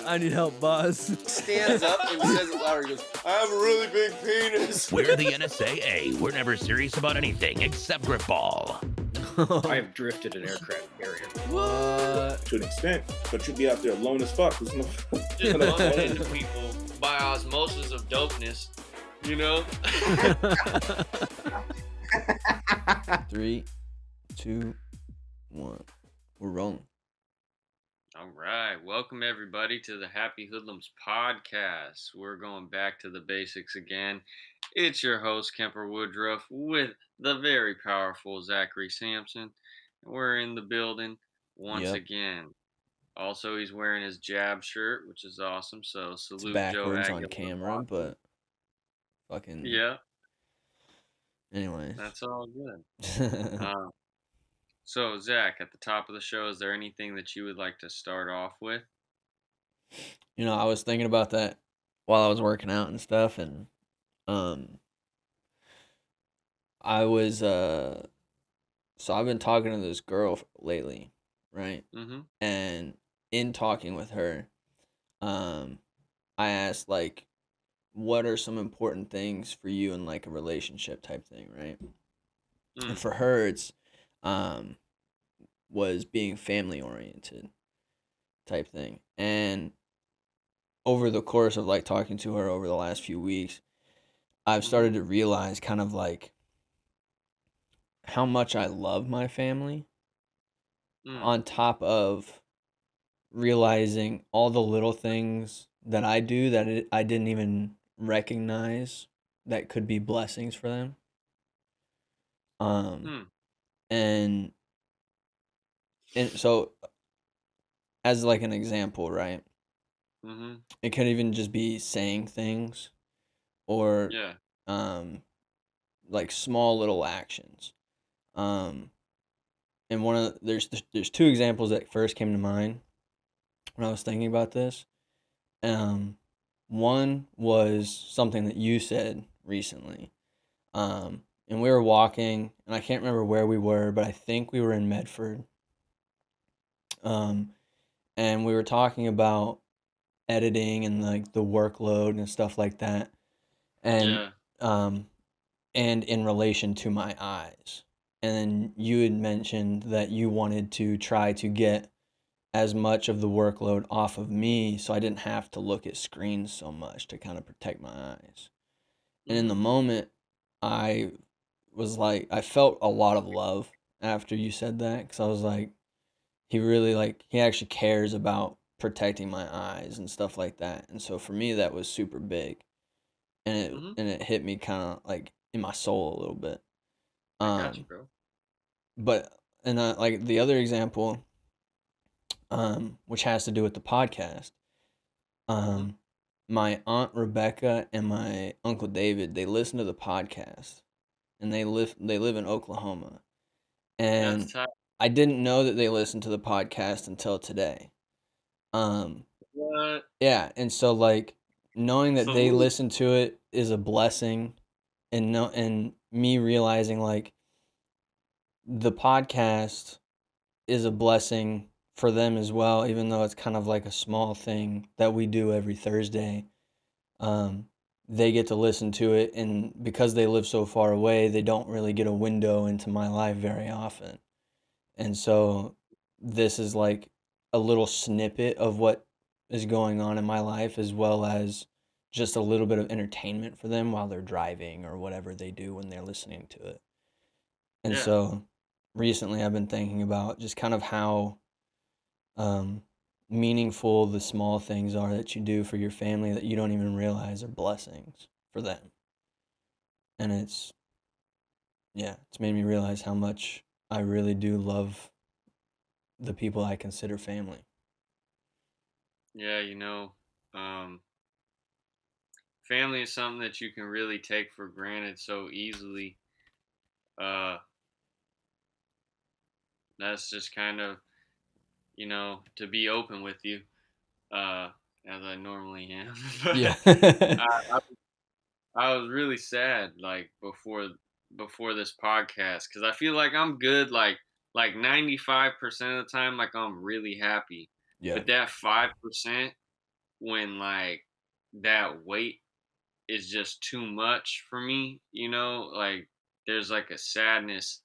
I need help, boss. Stands up and says it louder. He goes, I have a really big penis. We're the NSAA. We're never serious about anything except grip ball. I have drifted an aircraft carrier. What? To an extent, but you'll be out there alone as fuck. There's no. Just bumping into people by osmosis of dopeness, you know? 3, 2, 1. We're rolling. All right. Welcome, everybody, to the Happy Hoodlums podcast. We're going back to the basics again. It's your host, Kemper Woodruff, with the very powerful Zachary Sampson. We're in the building once again. Also, he's wearing his Jab shirt, which is awesome. So, salute It's backwards Joe on camera, but fucking... Yeah. Anyways. That's all good. So, Zach, at the top of the show, is there anything that you would like to start off with? You know, I was thinking about that while I was working out and stuff, and I was so I've been talking to this girl lately, right? Mm-hmm. And in talking with her, I asked, like, what are some important things for you in, like, a relationship type thing, right? And for her, it's was being family oriented type thing. And over the course of, like, talking to her over the last few weeks, I've started to realize kind of, like, how much I love my family, on top of realizing all the little things that I do that I didn't even recognize that could be blessings for them. And so, as like an example, right? Mm-hmm. It could even just be saying things, or like small little actions. And there's two examples that first came to mind when I was thinking about this. One was something that you said recently. And we were walking, and I can't remember where we were, but I think we were in Medford. And we were talking about editing and, like, the workload and stuff like that. And and in relation to my eyes. And then you had mentioned that you wanted to try to get as much of the workload off of me so I didn't have to look at screens so much to kind of protect my eyes. And in the moment, I was like, I felt a lot of love after you said that, because I was like, he actually cares about protecting my eyes and stuff like that. And so for me, that was super big. And it hit me kind of like in my soul a little bit. I got you, bro. But, and like the other example, which has to do with the podcast, my Aunt Rebecca and my Uncle David, they listen to the podcast, and they live in Oklahoma. And I didn't know that they listened to the podcast until today. What? Yeah, and so, like, knowing that they listen to it is a blessing, and me realizing, like, the podcast is a blessing for them as well, even though it's kind of like a small thing that we do every Thursday. They get to listen to it, and because they live so far away, they don't really get a window into my life very often. And so this is like a little snippet of what is going on in my life, as well as just a little bit of entertainment for them while they're driving or whatever they do when they're listening to it. And so recently I've been thinking about just kind of how meaningful the small things are that you do for your family that you don't even realize are blessings for them. And it's made me realize how much I really do love the people I consider family. Yeah, you know, family is something that you can really take for granted so easily. That's just kind of, you know, to be open with you, as I normally am. Yeah. I was really sad, like, before this podcast, because I feel like I'm good, like 95% of the time, like, I'm really happy. Yeah. But that 5%, when like that weight is just too much for me, like there's like a sadness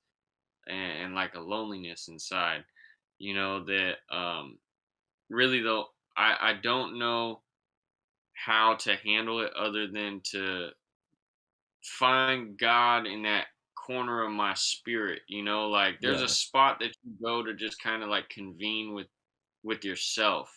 and like a loneliness inside, that really though I don't know how to handle it other than to find God in that corner of my spirit, like there's a Yeah. spot that you go to just kind of like convene with yourself,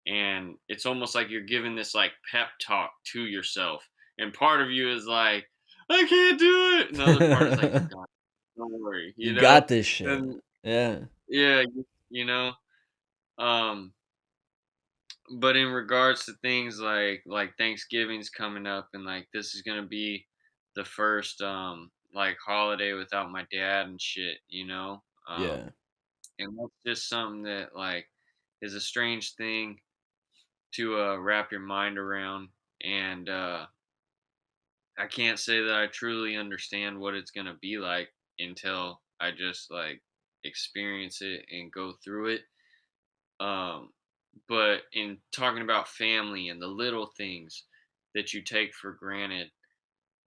and it's almost like you're giving this like pep talk to yourself, and part of you is like, I can't do it, another part is like, you got it. Don't worry, You got this shit. and Yeah. yeah, you know um but in regards to things like Thanksgiving's coming up, and like this is gonna be the first like holiday without my dad and shit, Yeah. and that's just something that like is a strange thing to wrap your mind around, and I can't say that I truly understand what it's gonna be like until I just like experience it and go through it. Um, but in talking about family and the little things that you take for granted,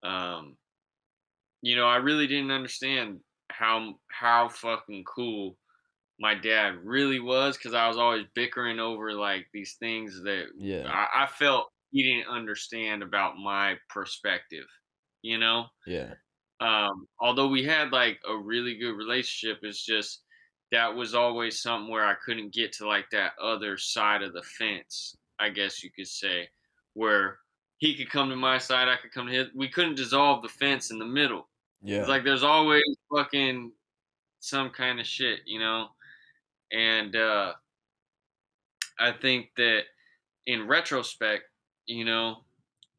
um, I really didn't understand how fucking cool my dad really was, because I was always bickering over like these things that Yeah. I felt he didn't understand about my perspective, you know. Yeah. Although we had like a really good relationship, it's just that was always something where I couldn't get to like that other side of the fence, I guess you could say, where he could come to my side, I could come to his. We couldn't dissolve the fence in the middle. It's Yeah. like there's always fucking some kind of shit, And I think that in retrospect, you know,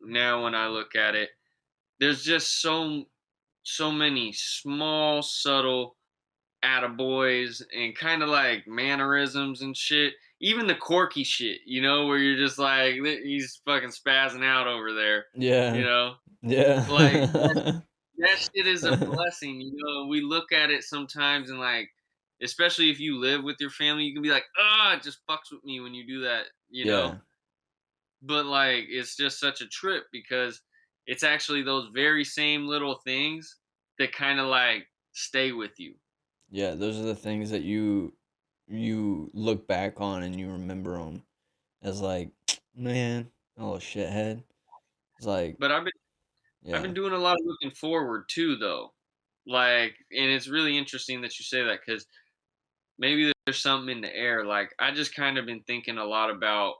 now when I look at it, there's just so many small, subtle attaboys and kind of like mannerisms and shit. Even the quirky shit, where you're just like, he's fucking spazzing out over there, you Yeah. know? Like, Yeah. that shit is a blessing, We look at it sometimes and like, especially if you live with your family, you can be like, it just fucks with me when you do that. Yeah. But like, it's just such a trip because it's actually those very same little things that kind of like stay with you. Yeah, those are the things that you look back on and you remember them as like, man, oh shithead. It's like, But I've yeah, been doing a lot of looking forward too, though. Like, and it's really interesting that you say that because maybe there's something in the air. Like, I just kind of been thinking a lot about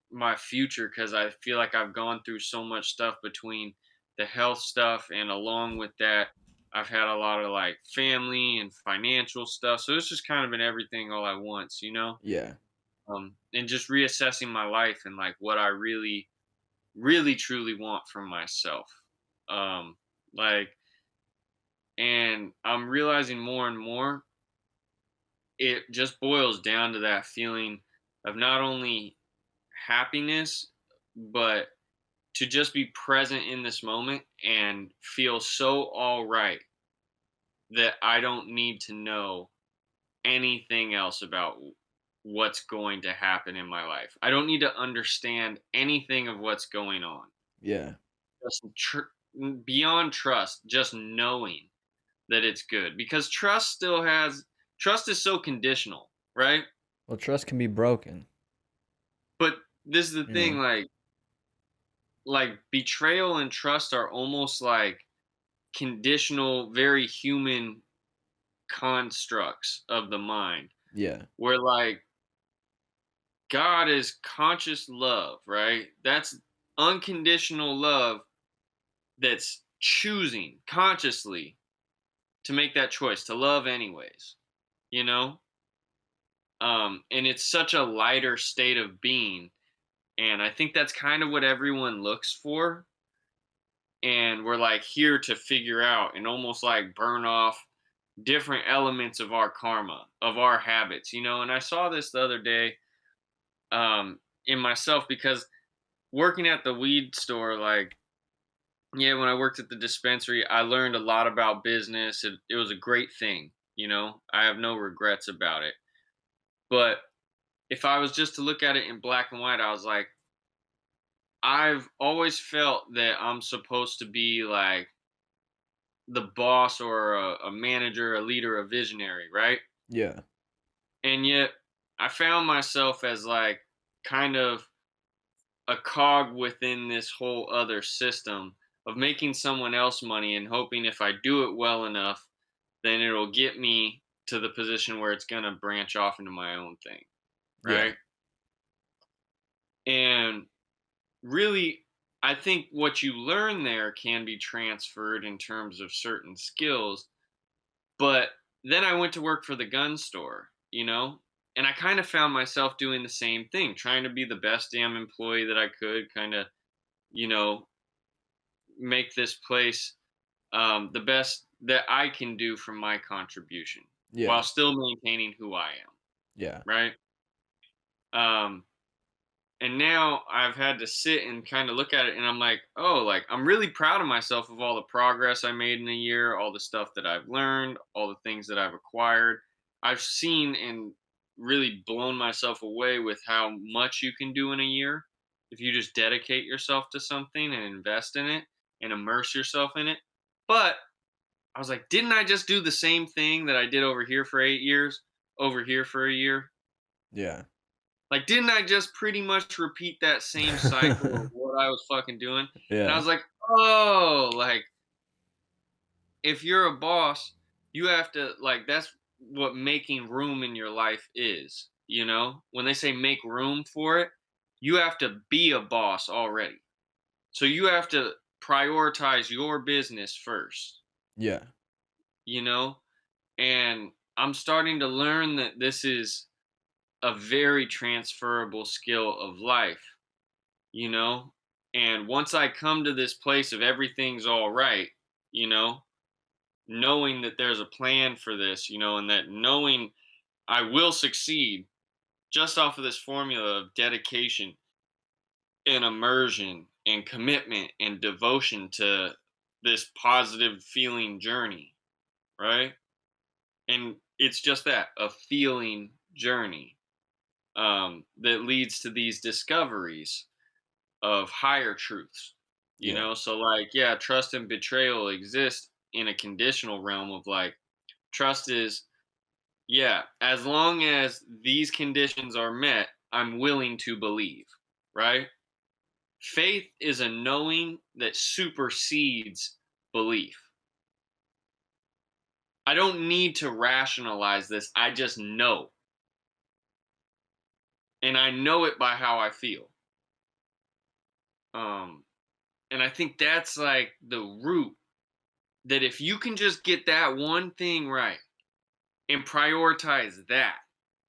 my future because I feel like I've gone through so much stuff between the health stuff, and along with that, I've had a lot of like family and financial stuff. So it's just kind of been everything all at once. yeah, And just reassessing my life and like what I really, really, truly want from myself. Um, like, and I'm realizing more and more, it just boils down to that feeling of not only happiness, but to just be present in this moment and feel so all right that I don't need to know anything else about what's going to happen in my life. I don't need to understand anything of what's going on. yeah. Just beyond trust, just knowing that it's good, because trust is so conditional, right? Well, trust can be broken, But this is the you thing, know. like betrayal and trust are almost like conditional, very human constructs of the mind, Yeah, where like God is conscious love, right? That's unconditional love, that's choosing consciously to make that choice to love anyways, you know? And it's such a lighter state of being. And I think that's kind of what everyone looks for. And we're like here to figure out and almost like burn off different elements of our karma, of our habits. And I saw this the other day in myself because working at the weed store, like, yeah, when I worked at the dispensary, I learned a lot about business. It was a great thing. I have no regrets about it. But if I was just to look at it in black and white, I was like, I've always felt that I'm supposed to be like the boss or a manager, a leader, a visionary, right? Yeah. And yet I found myself as like kind of a cog within this whole other system of making someone else money and hoping if I do it well enough, then it'll get me to the position where it's going to branch off into my own thing. Yeah. Right. And really, I think what you learn there can be transferred in terms of certain skills. But then I went to work for the gun store, and I kind of found myself doing the same thing, trying to be the best damn employee that I could, kind of, you know, make this place the best that I can do from my contribution Yeah. while still maintaining who I am. Yeah. Right. Um, and now I've had to sit and kind of look at it and I'm like, oh, like I'm really proud of myself of all the progress I made in a year, all the stuff that I've learned, all the things that I've acquired. I've seen and really blown myself away with how much you can do in a year if you just dedicate yourself to something and invest in it and immerse yourself in it. But I was like, didn't I just do the same thing that I did over here for 8 years, over here for a year? Yeah. Like, didn't I just pretty much repeat that same cycle of what I was fucking doing? And I Yeah. was like, oh, like, if you're a boss, you have to, like, that's what making room in your life is, When they say make room for it, you have to be a boss already. So you have to prioritize your business first, Yeah. you know? And I'm starting to learn that this is a very transferable skill of life, you know? And once I come to this place of everything's all right, you know, knowing that there's a plan for this, and that knowing I will succeed just off of this formula of dedication and immersion and commitment and devotion to this positive feeling journey, right? And it's just that, a feeling journey that leads to these discoveries of higher truths, Yeah. So, like, yeah, trust and betrayal exist in a conditional realm of like, trust is, yeah, as long as these conditions are met, I'm willing to believe, right? Faith is a knowing that supersedes belief. I don't need to rationalize this. I just know. And I know it by how I feel. Um, and I think that's like the root, that if you can just get that one thing right and prioritize that,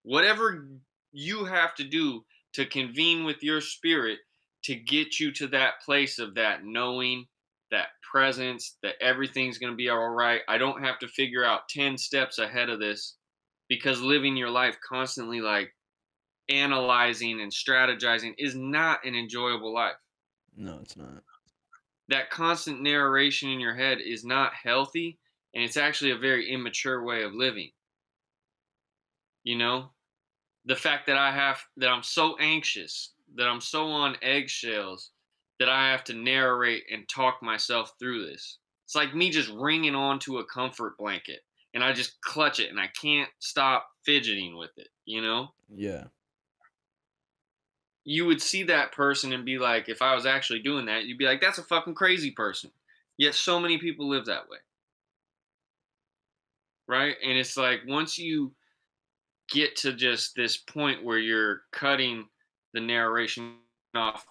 whatever you have to do to convene with your spirit to get you to that place of that knowing, that presence, that everything's going to be all right. I don't have to figure out 10 steps ahead of this, because living your life constantly like analyzing and strategizing is not an enjoyable life. No, it's not. That constant narration in your head is not healthy, and it's actually a very immature way of living. You know, the fact that I'm so anxious, that I'm so on eggshells, that I have to narrate and talk myself through this. It's like me just ringing onto a comfort blanket and I just clutch it and I can't stop fidgeting with it, Yeah. You would see that person and be like, if I was actually doing that, you'd be like, that's a fucking crazy person. Yet so many people live that way. Right? And it's like, once you get to just this point where you're cutting the narration off,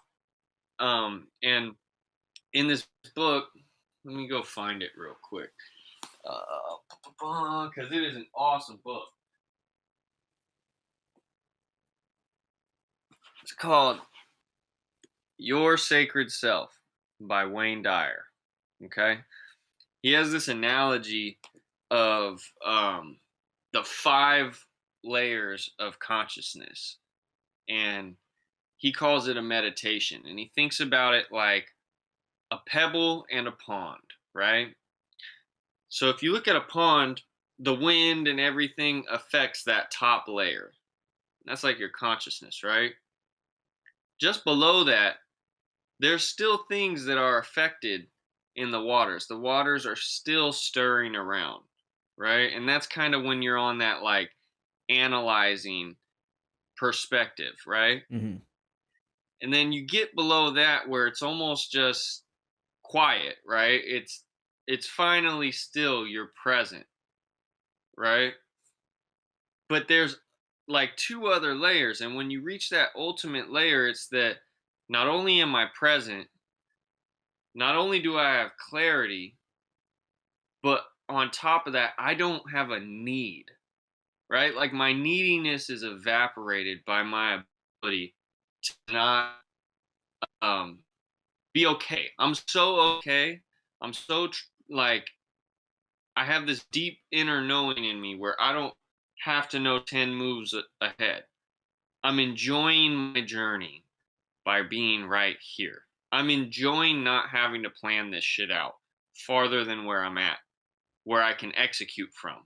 and in this book, let me go find it real quick, because it is an awesome book. It's called Your Sacred Self by Wayne Dyer. Okay, he has this analogy of the 5 layers of consciousness, and he calls it a meditation, and he thinks about it like a pebble and a pond, right? So if you look at a pond, the wind and everything affects that top layer, That's like your consciousness, right? Just below that, there's still things that are affected in the waters. The waters are still stirring around, right? And that's kind of when you're on that like analyzing perspective, right? Mm-hmm. And then you get below that where it's almost just quiet, right? It's finally still, you're present, right? But there's like two other layers, and when you reach that ultimate layer, it's that not only am I present, not only do I have clarity, but on top of that, I don't have a need, right? Like my neediness is evaporated by my ability to not um be okay. I'm so okay. I'm so like I have this deep inner knowing in me where I don't have to know 10 moves ahead. I'm enjoying my journey by being right here. I'm enjoying not having to plan this shit out farther than where I'm at, where I can execute from,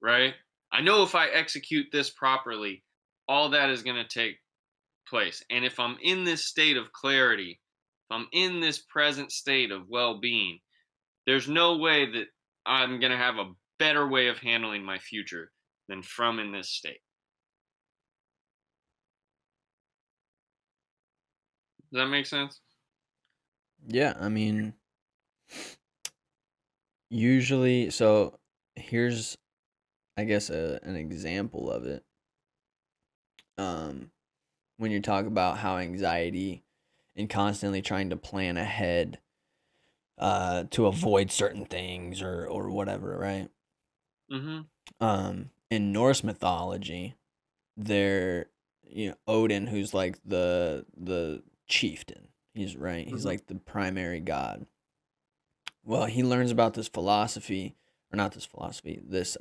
right? I know if I execute this properly, all that is going to take place. And if I'm in this state of clarity, if I'm in this present state of well being, there's no way that I'm going to have a better way of handling my future than from in this state. Does that make sense? Yeah, I mean, usually, so here's, I guess, an example of it. When you talk about how anxiety and constantly trying to plan ahead to avoid certain things or whatever, right? Mm-hmm. In Norse mythology, Odin, who's like the chieftain. He's right. He's like the primary god. Well, he learns about this philosophy, or not this philosophy. This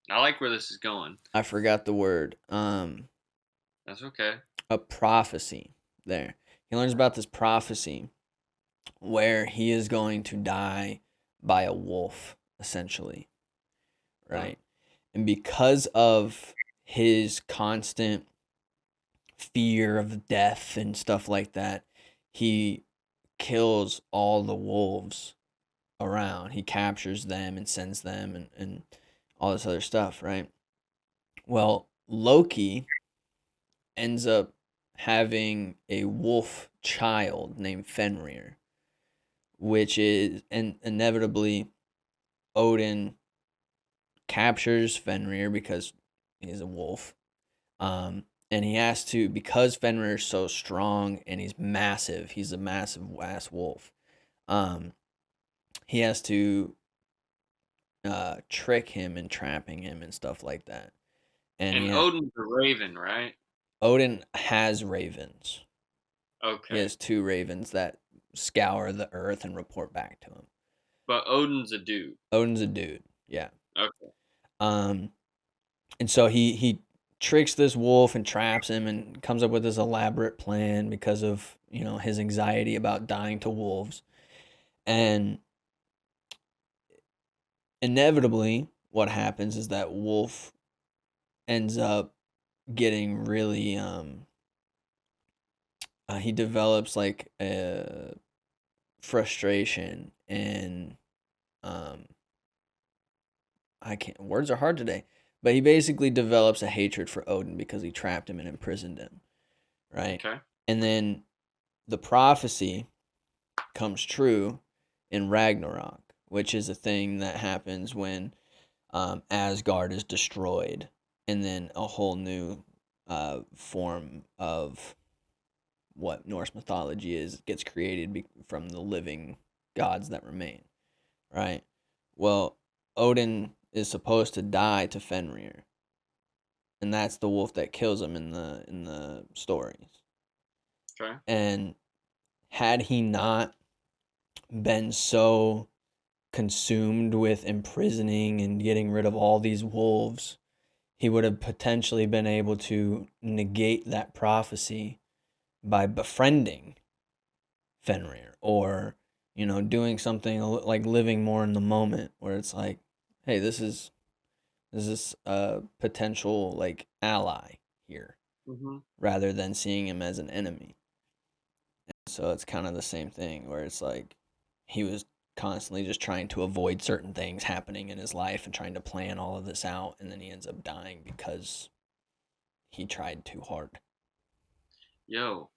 I like where this is going. I forgot the word. That's okay. A prophecy. There. He learns about this prophecy where he is going to die by a wolf, essentially. Right? And because of his constant fear of death and stuff like that, he kills all the wolves around. He captures them and sends them and all this other stuff, right? Well, Loki ends up having a wolf child named Fenrir, which is inevitably Odin captures Fenrir because he's a wolf. And he has to, because Fenrir is so strong and he's massive, he's a massive ass wolf. He has to trick him and trapping him and stuff like that. And Odin's a raven, right? Odin has ravens. Okay. He has 2 ravens that scour the earth and report back to him. But Odin's a dude. Odin's a dude, yeah. Okay. And so he tricks this wolf and traps him and comes up with this elaborate plan because of, his anxiety about dying to wolves. And inevitably, what happens is that wolf ends up getting really he develops like a frustration and words are hard today, but he basically develops a hatred for Odin because he trapped him and imprisoned him, right? Okay. And then the prophecy comes true in Ragnarok, which is a thing that happens when Asgard is destroyed, and then a whole new form of what Norse mythology gets created from the living gods that remain, right? Well, Odin is supposed to die to Fenrir, and that's the wolf that kills him in the stories. Okay. And had he not been so consumed with imprisoning and getting rid of all these wolves, he would have potentially been able to negate that prophecy by befriending Fenrir or doing something like living more in the moment, where it's like, hey, this is a potential like ally here, rather than seeing him as an enemy. So it's kind of the same thing where it's like he was constantly just trying to avoid certain things happening in his life and trying to plan all of this out, and then he ends up dying because he tried too hard. Yo,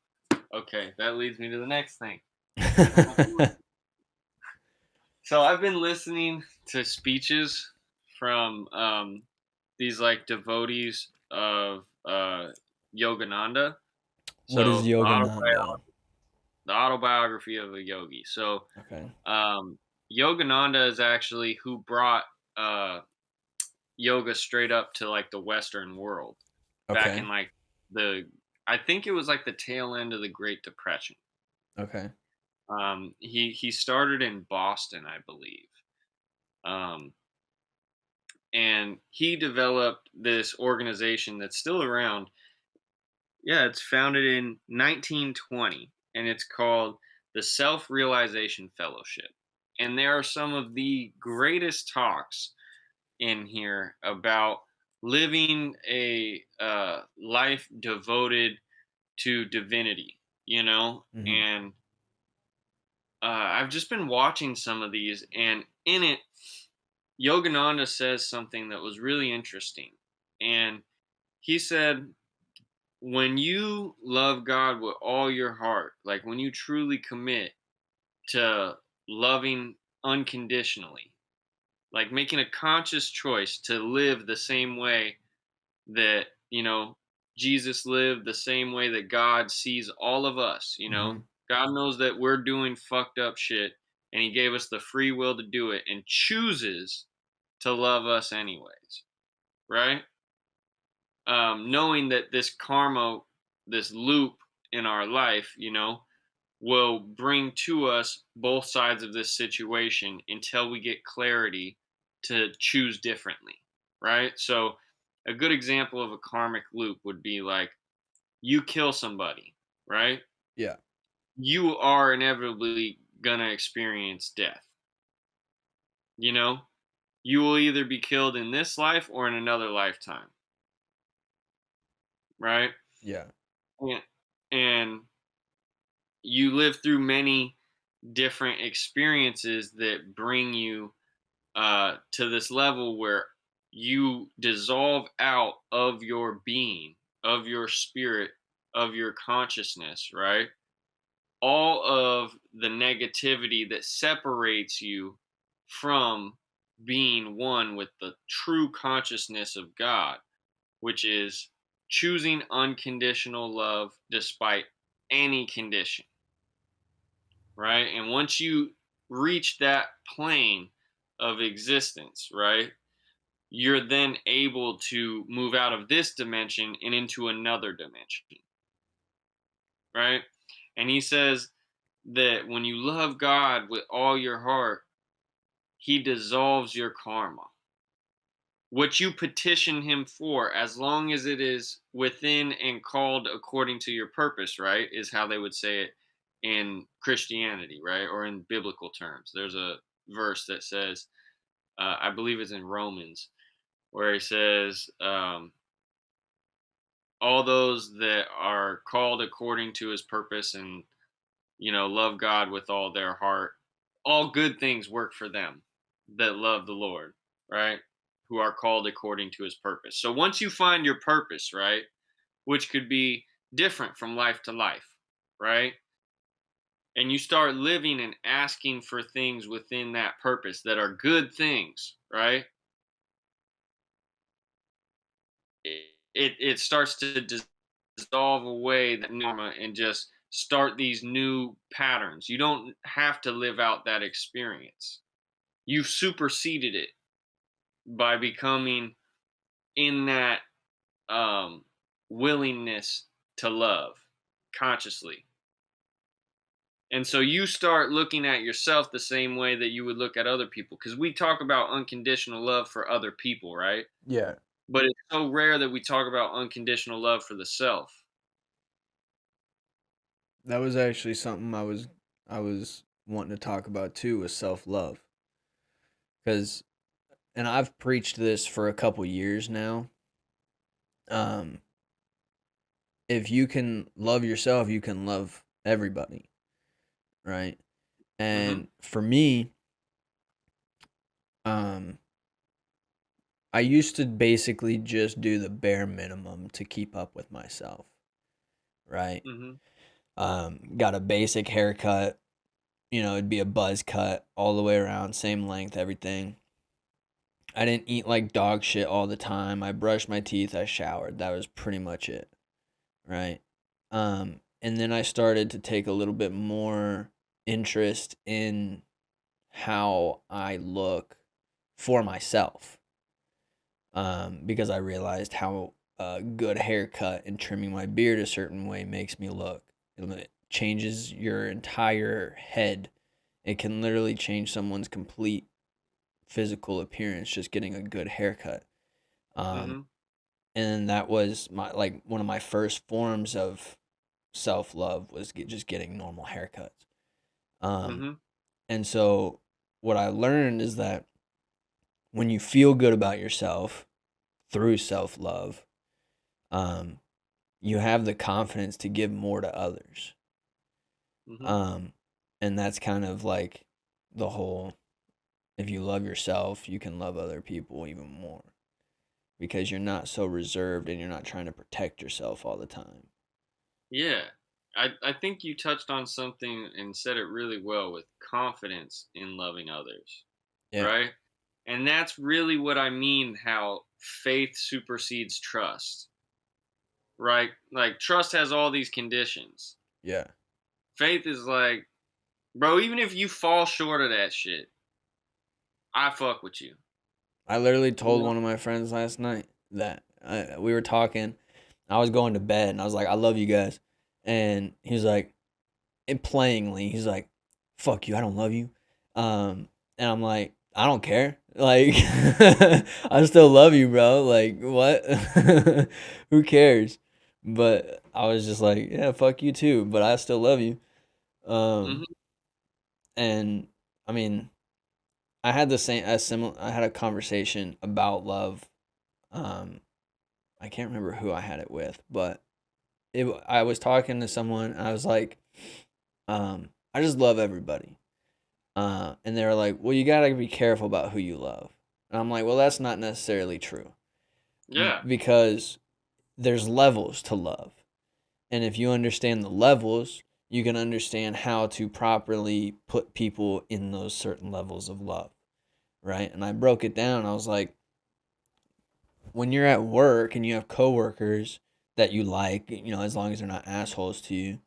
okay, that leads me to the next thing. So I've been listening to speeches from these like devotees of Yogananda. What is So Yogananda? the autobiography of a yogi. So Okay. Yogananda is actually who brought yoga straight up to like the Western world back Okay. in like I think it was like the tail end of the Great Depression. Okay. He started in Boston, I believe. And he developed this organization that's still around. Yeah, it's founded in 1920, and it's called the Self-Realization Fellowship. And there are some of the greatest talks in here about living a life devoted to divinity, and I've just been watching some of these, and in it, Yogananda says something that was really interesting. And he said, when you love God with all your heart, like when you truly commit to loving unconditionally, like making a conscious choice to live the same way that, Jesus lived, the same way that God sees all of us, God knows that we're doing fucked up shit, and he gave us the free will to do it and chooses to love us anyways, right? Knowing that this karma, this loop in our life, will bring to us both sides of this situation until we get clarity to choose differently, right? So, a good example of a karmic loop would be like you kill somebody, right? Yeah. You are inevitably gonna experience death. You will either be killed in this life or in another lifetime, right? Yeah. And, and you live through many different experiences that bring you to this level where you dissolve out of your being, of your spirit, of your consciousness, right? All of the negativity that separates you from being one with the true consciousness of God, which is choosing unconditional love despite any condition, right? And once you reach that plane of existence, right, you're then able to move out of this dimension and into another dimension, right? And he says that when you love God with all your heart, he dissolves your karma. What you petition him for, as long as it is within and called according to your purpose, right, is how they would say it in Christianity, right, or in biblical terms. There's a verse that says, I believe it's in Romans, where he says, all those that are called according to his purpose and, love God with all their heart, all good things work for them that love the Lord, right? Who are called according to his purpose. So once you find your purpose, right, which could be different from life to life, right? And you start living and asking for things within that purpose that are good things, right? It starts to dissolve away that norma and just start these new patterns. You don't have to live out that experience. You've superseded it by becoming in that um, willingness to love consciously. And so you start looking at yourself the same way that you would look at other people. Because we talk about unconditional love for other people, right? Yeah. But it's so rare that we talk about unconditional love for the self. That was actually something I was wanting to talk about too was self-love. Because, and I've preached this for a couple years now. If you can love yourself, you can love everybody, right? And for me, I used to basically just do the bare minimum to keep up with myself, right? Got a basic haircut, it'd be a buzz cut all the way around, same length, everything. I didn't eat like dog shit all the time. I brushed my teeth, I showered. That was pretty much it, right? And then I started to take a little bit more interest in how I look for myself, because I realized how a good haircut and trimming my beard a certain way makes me look. It changes your entire head. It can literally change someone's complete physical appearance just getting a good haircut. And that was one of my first forms of self-love was just getting normal haircuts. And so what I learned is that when you feel good about yourself through self-love, you have the confidence to give more to others. And that's kind of like the whole, if you love yourself, you can love other people even more, because you're not so reserved and you're not trying to protect yourself all the time. Yeah. I think you touched on something and said it really well with confidence in loving others. Yeah. Right? And that's really what I mean, how faith supersedes trust. Right? Like, trust has all these conditions. Yeah. Faith is like, bro, even if you fall short of that shit, I fuck with you. I literally told one of my friends last night that we were talking. I was going to bed and I was like, I love you guys. And he was like, and playingly, he's like, fuck you, I don't love you. And I'm like, I don't care. Like, I still love you, bro. Like, what? Who cares? But I was just like, yeah, fuck you too. But I still love you. And I mean, I had I had a conversation about love. I can't remember who I had it with, but I was talking to someone. And I was like, I just love everybody. And they were like, well, you gotta be careful about who you love. And I'm like, well, that's not necessarily true. Yeah. Because there's levels to love. And if you understand the levels, you can understand how to properly put people in those certain levels of love. Right? And I broke it down. I was like, when you're at work and you have coworkers that you like, as long as they're not assholes to you,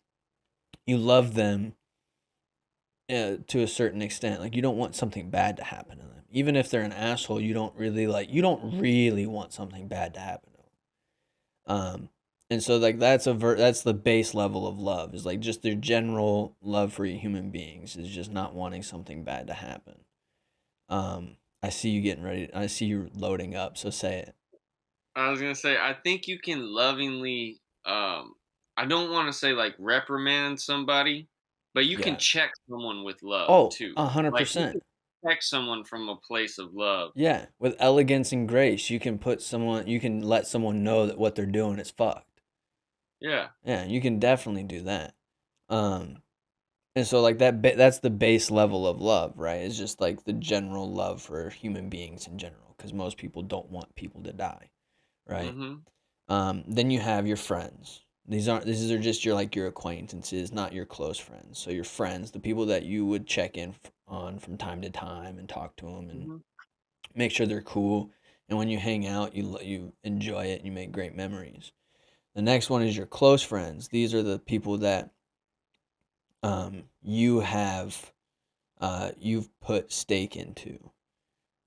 you love them to a certain extent. Like, you don't want something bad to happen to them. Even if they're an asshole, you don't really want something bad to happen to them. And so like that's the base level of love, is like just their general love for human beings, is just not wanting something bad to happen. I see you getting ready. I see you loading up, so say it. I was gonna say, I think you can lovingly, I don't want to say like reprimand somebody, but you can check someone with love too. 100%. Check someone from a place of love. Yeah, with elegance and grace, you can let someone know that what they're doing is fucked. Yeah. Yeah, you can definitely do that. And so like that's the base level of love, right? It's just like the general love for human beings in general, because most people don't want people to die, right? Then you have your friends. These are just your acquaintances, not your close friends. So your friends, the people that you would check in on from time to time and talk to them and make sure they're cool. And when you hang out, you enjoy it and you make great memories. The next one is your close friends. These are the people that you've put stake into,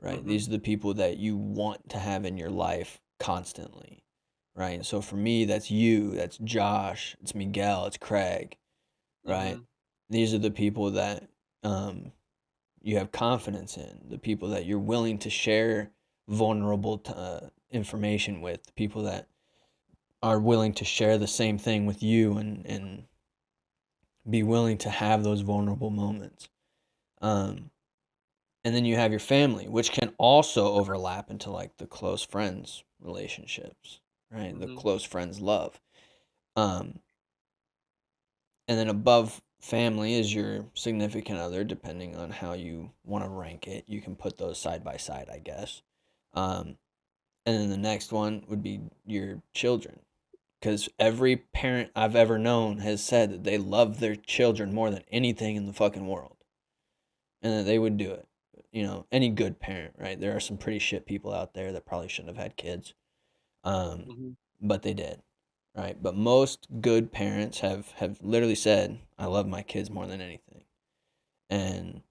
right? These are the people that you want to have in your life constantly, right? So for me, that's you, that's Josh, it's Miguel, it's Craig, right? These are the people that you have confidence in, the people that you're willing to share vulnerable information with, the people that are willing to share the same thing with you and be willing to have those vulnerable moments. And then you have your family, which can also overlap into like the close friends relationships, right? The close friends love. And then above family is your significant other, depending on how you want to rank it. You can put those side by side, I guess. And then the next one would be your children. Because every parent I've ever known has said that they love their children more than anything in the fucking world. And that they would do it. You know, any good parent, right? There are some pretty shit people out there that probably shouldn't have had kids, but they did, right? But most good parents have literally said, "I love my kids more than anything," and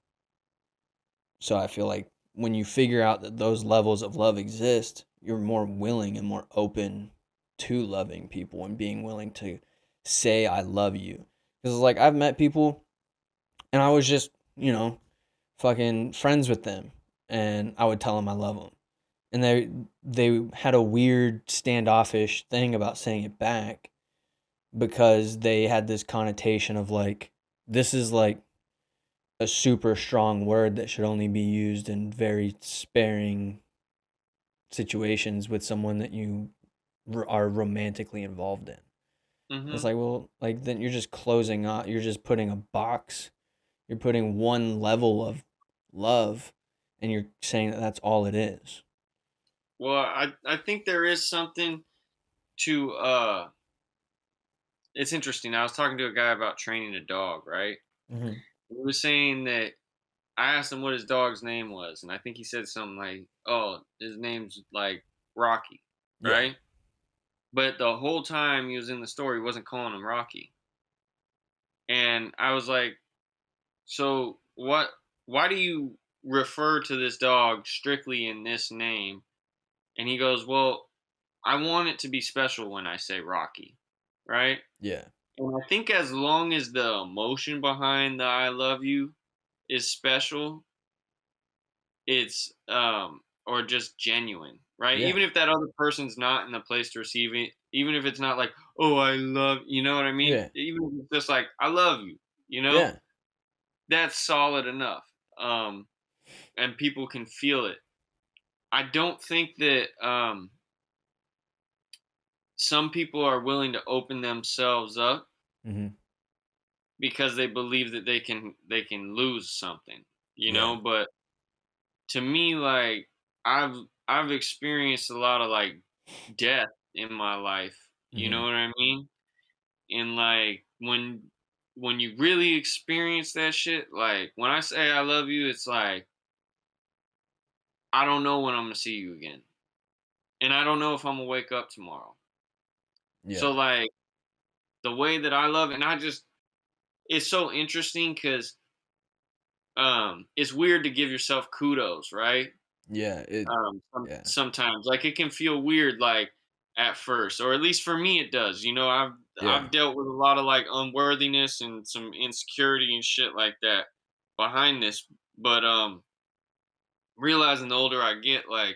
so I feel like when you figure out that those levels of love exist, you're more willing and more open to loving people and being willing to say, "I love you," because like I've met people, and I was just fucking friends with them, and I would tell them I love them, and they had a weird standoffish thing about saying it back because they had this connotation of like this is like a super strong word that should only be used in very sparing situations with someone that you are romantically involved in. It's like, well, like then you're just closing off, you're just putting a box, you're putting one level of love, and you're saying that that's all it is. Well, I think there is something to it's interesting. I was talking to a guy about training a dog, right? Mm-hmm. He was saying that I asked him what his dog's name was, and I think he said something like, "Oh, his name's like Rocky," Yeah. right? But the whole time he was in the store, he wasn't calling him Rocky. And I was like, "So what? Why do you refer to this dog strictly in this name?" And he goes, "Well, I want it to be special when I say Rocky, right?" Yeah. And I think as long as the emotion behind the "I love you" is special, it's or just genuine, right? Yeah. Even if that other person's not in the place to receive it, even if it's not like, "Oh, I love," you know what I mean? Yeah. Even if it's just like, "I love you," Yeah. that's solid enough. Um, and people can feel it. I don't think that some people are willing to open themselves up Mm-hmm. because they believe that they can lose something, Yeah. but to me, like, I've I've experienced a lot of like death in my life, you Mm-hmm. know what I mean? And like when you really experience that shit, like when I say I love you, it's like I don't know when I'm gonna see you again, and I don't know if I'm gonna wake up tomorrow. Yeah. So like the way that I love, and I just it's so interesting because it's weird to give yourself kudos, right? Yeah. Yeah. Sometimes like it can feel weird, like at first, or at least for me it does. Yeah. I've dealt with a lot of like unworthiness and some insecurity and shit like that behind this, but realizing the older I get, like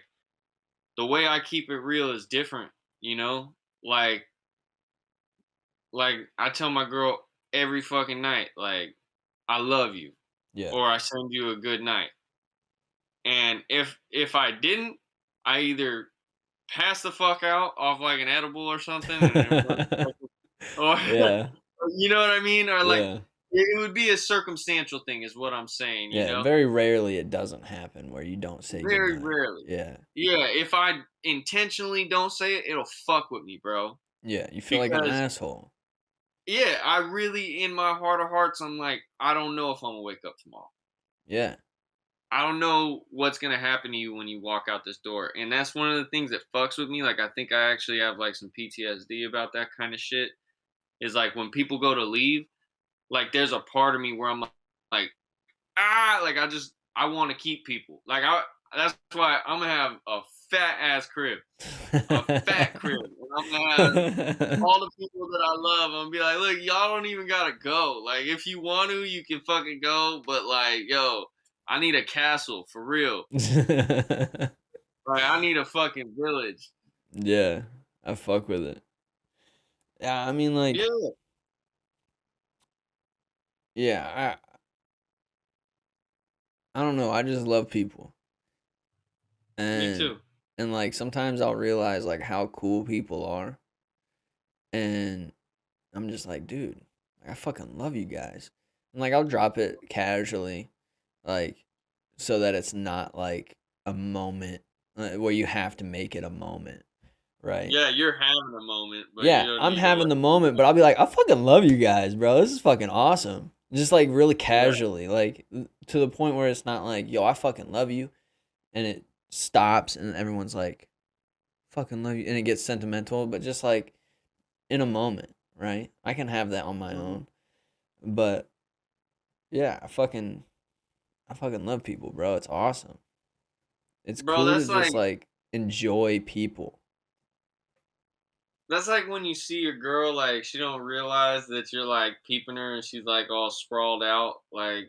the way I keep it real is different, you know? Like like I tell my girl every fucking night, like I love you, Yeah. or I send you a good night. And if I didn't, I either pass the fuck out off like an edible or something, or Yeah. you know what I mean, or like Yeah. it would be a circumstantial thing, is what I'm saying. Yeah. Very rarely it doesn't happen where you don't say Very goodnight. rarely. Yeah. Yeah, if I intentionally don't say it, it'll fuck with me, bro. Yeah. You feel like an Because asshole. yeah, I really, in my heart of hearts, I'm like, I don't know if I'm gonna wake up tomorrow. Yeah. I don't know what's gonna happen to you when you walk out this door, and that's one of the things that fucks with me. Like, I think I actually have like some PTSD about that kind of shit. Is like when people go to leave, like there's a part of me where I'm like, like I want to keep people. Like that's why I'm gonna have a fat ass crib, a fat crib, and I'm gonna have all the people that I love. I'm gonna be like, look, y'all don't even gotta go. Like, if you want to, you can fucking go. But like, yo, I need a castle for real. Like, I need a fucking village. Yeah. I fuck with it. Yeah. I mean, like, Yeah. yeah. I don't know. I just love people. Me too. And like sometimes I'll realize like how cool people are. And I'm just like, dude, I fucking love you guys. And like I'll drop it casually, like so that it's not like a moment where you have to make it a moment, right? Yeah, you're having a moment, but Yeah, you don't I'm need to having the moment, but I'll be like, I fucking love you guys, bro. This is fucking awesome. Just like really casually, like to the point where it's not like, yo, I fucking love you, and it stops and everyone's like, fucking love you, and it gets sentimental, but just like in a moment, right? I can have that on my own, but yeah, I fucking love people, bro. It's awesome. It's Bro, cool to just like enjoy people. that's like when you see a girl, like she don't realize that you're like peeping her and she's like all sprawled out like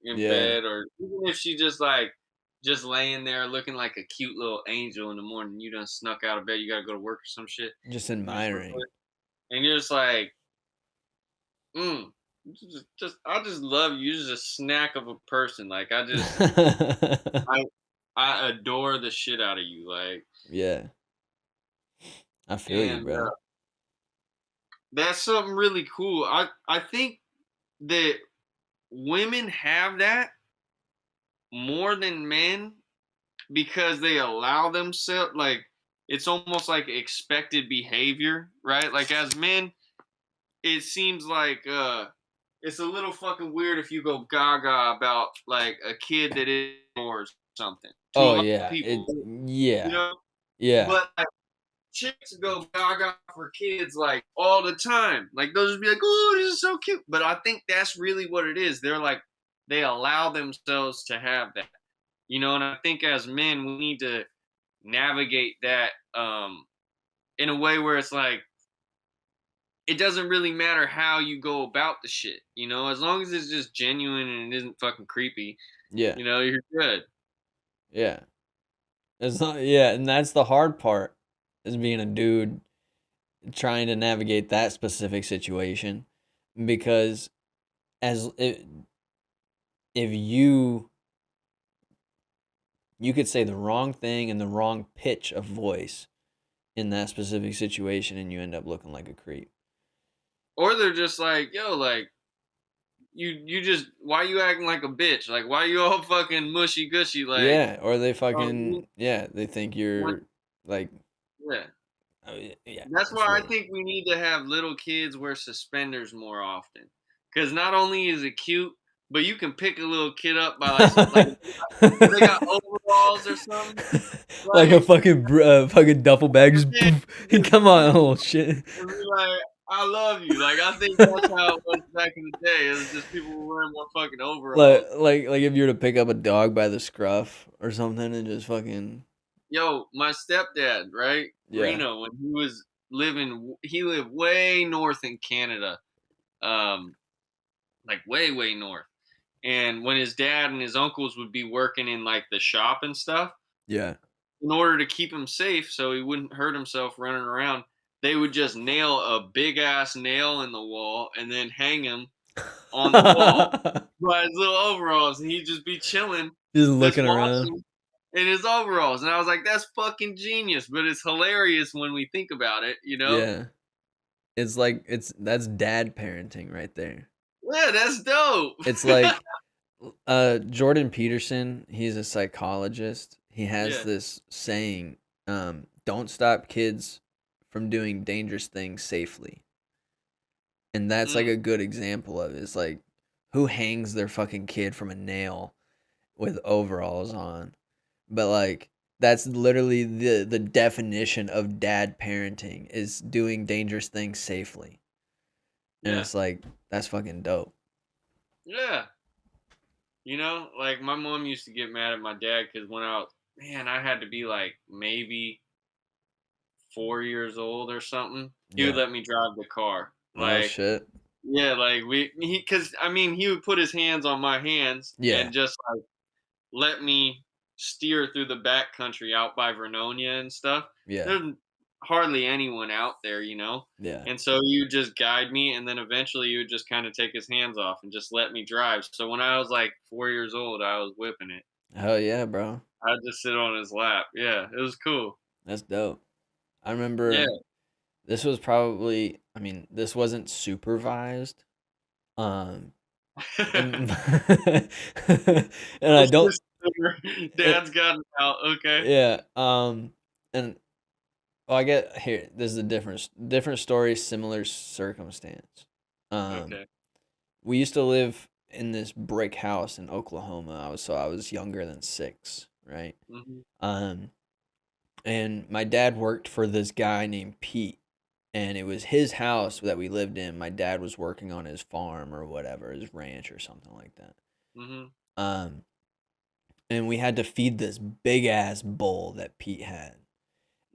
in Yeah, bed, or even if she just like just laying there looking like a cute little angel in the morning, you done snuck out of bed, you gotta go to work or some shit. just You just look admiring. at it, and you're just like, just I just love you. You're just a snack of a person. Like I I adore the shit out of you. Like, Yeah, I feel you, and bro. that's something really cool. I think that women have that more than men because they allow themselves, like, it's almost like expected behavior, right? Like as men, it seems like it's a little fucking weird if you go gaga about like a kid that is or something to a Oh lot of yeah, people, you yeah, know. yeah, But like, chicks go gaga for kids like all the time. Like they'll just be like, "Oh, this is so cute." But I think that's really what it is. They're like, they allow themselves to have that, you know. And I think as men, we need to navigate that in a way where it's like it doesn't really matter how you go about the shit, you know, as long as it's just genuine and it isn't fucking creepy, yeah, you know, you're good. yeah. It's not, yeah, and that's the hard part is being a dude trying to navigate that specific situation because as if you could say the wrong thing in the wrong pitch of voice in that specific situation and you end up looking like a creep. Or they're just like, yo, like you just why you acting like a bitch? Like why you all fucking mushy gushy? Like, Yeah, or they um, fucking yeah, they think what? you're like Yeah. oh, yeah, That's it's why I really think we need to have little kids wear suspenders more often. Cause not only is it cute, but you can pick a little kid up by like some like if they got overalls or something. like a Like, fucking fucking duffel bag just yeah, poof, and just come on, oh shit. and be like, I love you. Like I think that's how it was back in the day. It was just people were wearing more fucking overalls. Like if you were to pick up a dog by the scruff or something and just fucking Yo, my stepdad, right? yeah. Reno, when he was living, he lived way north in Canada, um, like way, way north. And when his dad and his uncles would be working in like the shop and stuff, Yeah. in order to keep him safe so he wouldn't hurt himself running around, they would just nail a big ass nail in the wall and then hang him on the wall by his little overalls, and he'd just be chilling, Just just looking around. watching in his overalls. And I was like, that's fucking genius, but it's hilarious when we think about it, you know? Yeah. It's like that's dad parenting right there. Yeah, that's dope. It's like Jordan Peterson, he's a psychologist. He has Yeah. this saying, don't stop kids from doing dangerous things safely. And that's like Mm, a good example of it. It's like who hangs their fucking kid from a nail with overalls on? But like that's literally the definition of dad parenting is doing dangerous things safely. And yeah. it's like that's fucking dope. Yeah. You know, like my mom used to get mad at my dad because when I was, man, I had to be like maybe 4 years old or something. He would Yeah. let me drive the car. Oh Like, shit. yeah, like because I mean, he would put his hands on my hands Yeah. and just like let me steer through the back country out by Vernonia and stuff. Yeah. There's hardly anyone out there, you know? Yeah. And so you just guide me, and then eventually you would just kind of take his hands off and just let me drive. So when I was like 4 years old, I was whipping it. Hell yeah, bro. I'd just sit on his lap. Yeah, it was cool. That's dope. I Yeah. remember this was probably, I mean, this wasn't supervised. Um, and, and I don't, Dad's got it out. Okay. yeah. And well, I get here. This is a different story, similar circumstance. Okay. We used to live in this brick house in Oklahoma. I was younger than 6, right? Mhm. And my dad worked for this guy named Pete, and it was his house that we lived in. My dad was working on his farm or whatever, his ranch or something like that. Mhm. And we had to feed this big ass bull that Pete had.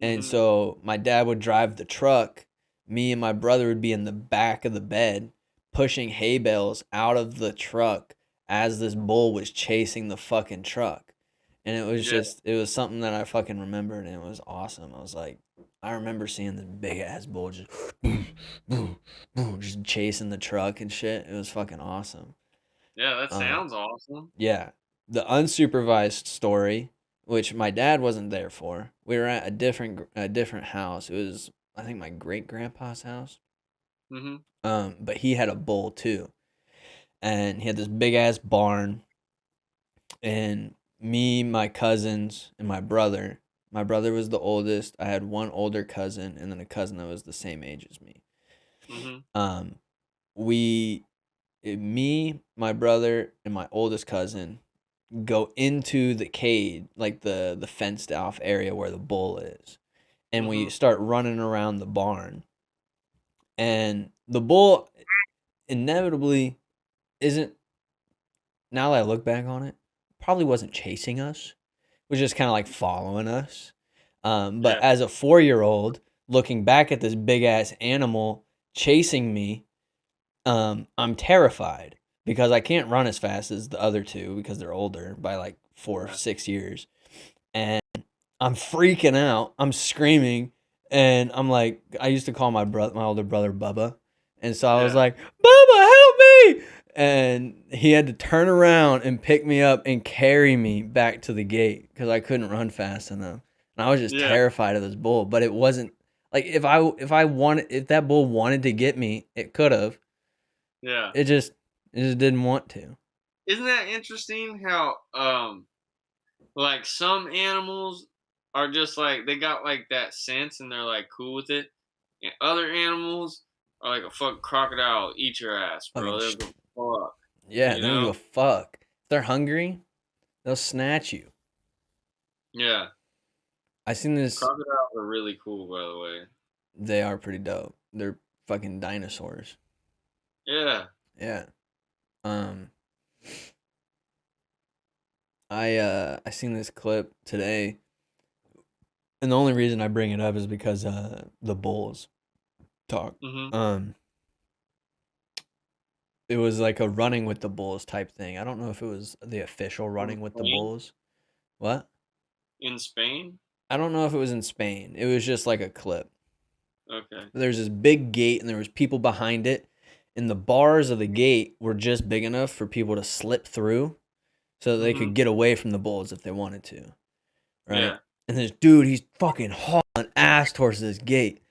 And Mhm. so my dad would drive the truck. Me and my brother would be in the back of the bed pushing hay bales out of the truck as this bull was chasing the fucking truck. And it was Yeah. it was something that I fucking remembered, and it was awesome. I was like, I remember seeing this big ass bull just boom, boom, boom, just chasing the truck and shit. It was fucking awesome. Yeah, that sounds awesome. Yeah. The unsupervised story, which my dad wasn't there for. We were at a different house. It was, I think, my great grandpa's house. Mhm. But he had a bull too, and he had this big ass barn. And me, my cousins, and my brother. My brother was the oldest. I had one older cousin, and then a cousin that was the same age as me. Mhm. Me, my brother, and my oldest cousin go into the cage, like the fenced off area where the bull is, and we Mhm. start running around the barn. And the bull inevitably isn't, now that I look back on it, probably wasn't chasing us. It was just kind of like following us. But Yeah. as a 4-year-old looking back at this big ass animal chasing me, I'm terrified because I can't run as fast as the other two because they're older by like 4 or 6 years. And I'm freaking out. I'm screaming, and I'm like, I used to call my older brother Bubba, and so I was Yeah. like, Bubba, help me! And he had to turn around and pick me up and carry me back to the gate because I couldn't run fast enough. And I was just Yeah. terrified of this bull, but it wasn't like if that bull wanted to get me, it could have. Yeah. It just didn't want to. Isn't that interesting how like some animals are just like they got like that sense and they're like cool with it. And other animals are like a fucking crocodile, eat your ass, bro. They'll Fucking go fuck. yeah, You they don't give know? a fuck. If they're hungry, they'll snatch you. Yeah. I seen this. Crocodiles are really cool, by the way. They are pretty dope. They're fucking dinosaurs. Yeah. Yeah. Um. I seen this clip today, and the only reason I bring it up is because the bulls talk. Mhm. It was like a running with the bulls type thing. I don't know if it was the official In running with the Spain? bulls. What? In Spain? I don't know if it was in Spain. It was just like a clip. Okay. There's this big gate and there was people behind it, and the bars of the gate were just big enough for people to slip through so that they could Mhm. get away from the bulls if they wanted to, right? Yeah. And this dude, he's fucking hauling ass towards this gate,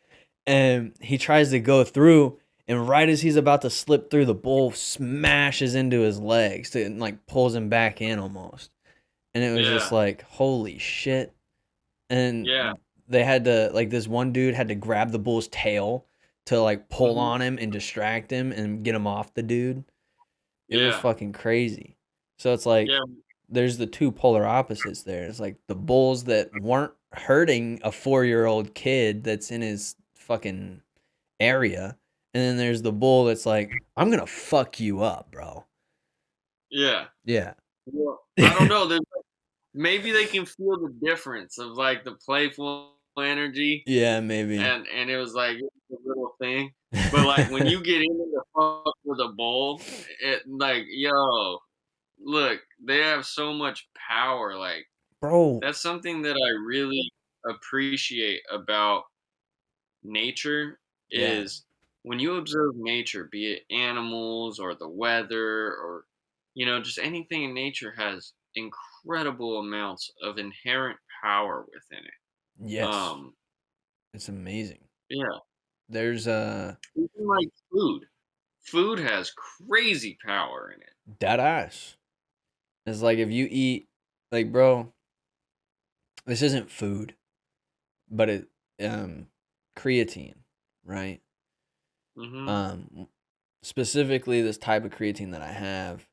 and he tries to go through, and right as he's about to slip through, the bull smashes into his legs and like pulls him back in almost. And it was just Yeah. like, holy shit. And Yeah. they had to, like, this one dude had to grab the bull's tail to like pull Mhm. on him and distract him and get him off the dude. It was Yeah. fucking crazy. So it's like Yeah. there's the two polar opposites there. It's like the bulls that weren't hurting a 4-year-old kid that's in his fucking area, and then there's the bull that's like, I'm gonna fuck you up, bro. Yeah. Yeah. Well, I don't know. Maybe they can feel the difference of like the playful energy, Yeah, maybe. and it was like a little thing. But like when you get into the fuck with a bull, it like yo, look, they have so much power. Like Bro. that's something that I really appreciate about nature is when you observe nature, be it animals or the weather or just anything in nature has incredible amounts of inherent power within it. Yes. It's amazing. Yeah. There's Even like food. Food has crazy power in it. dead ass. It's like if you eat, like, bro, this isn't food, but it creatine, right? Specifically this type of creatine that I have,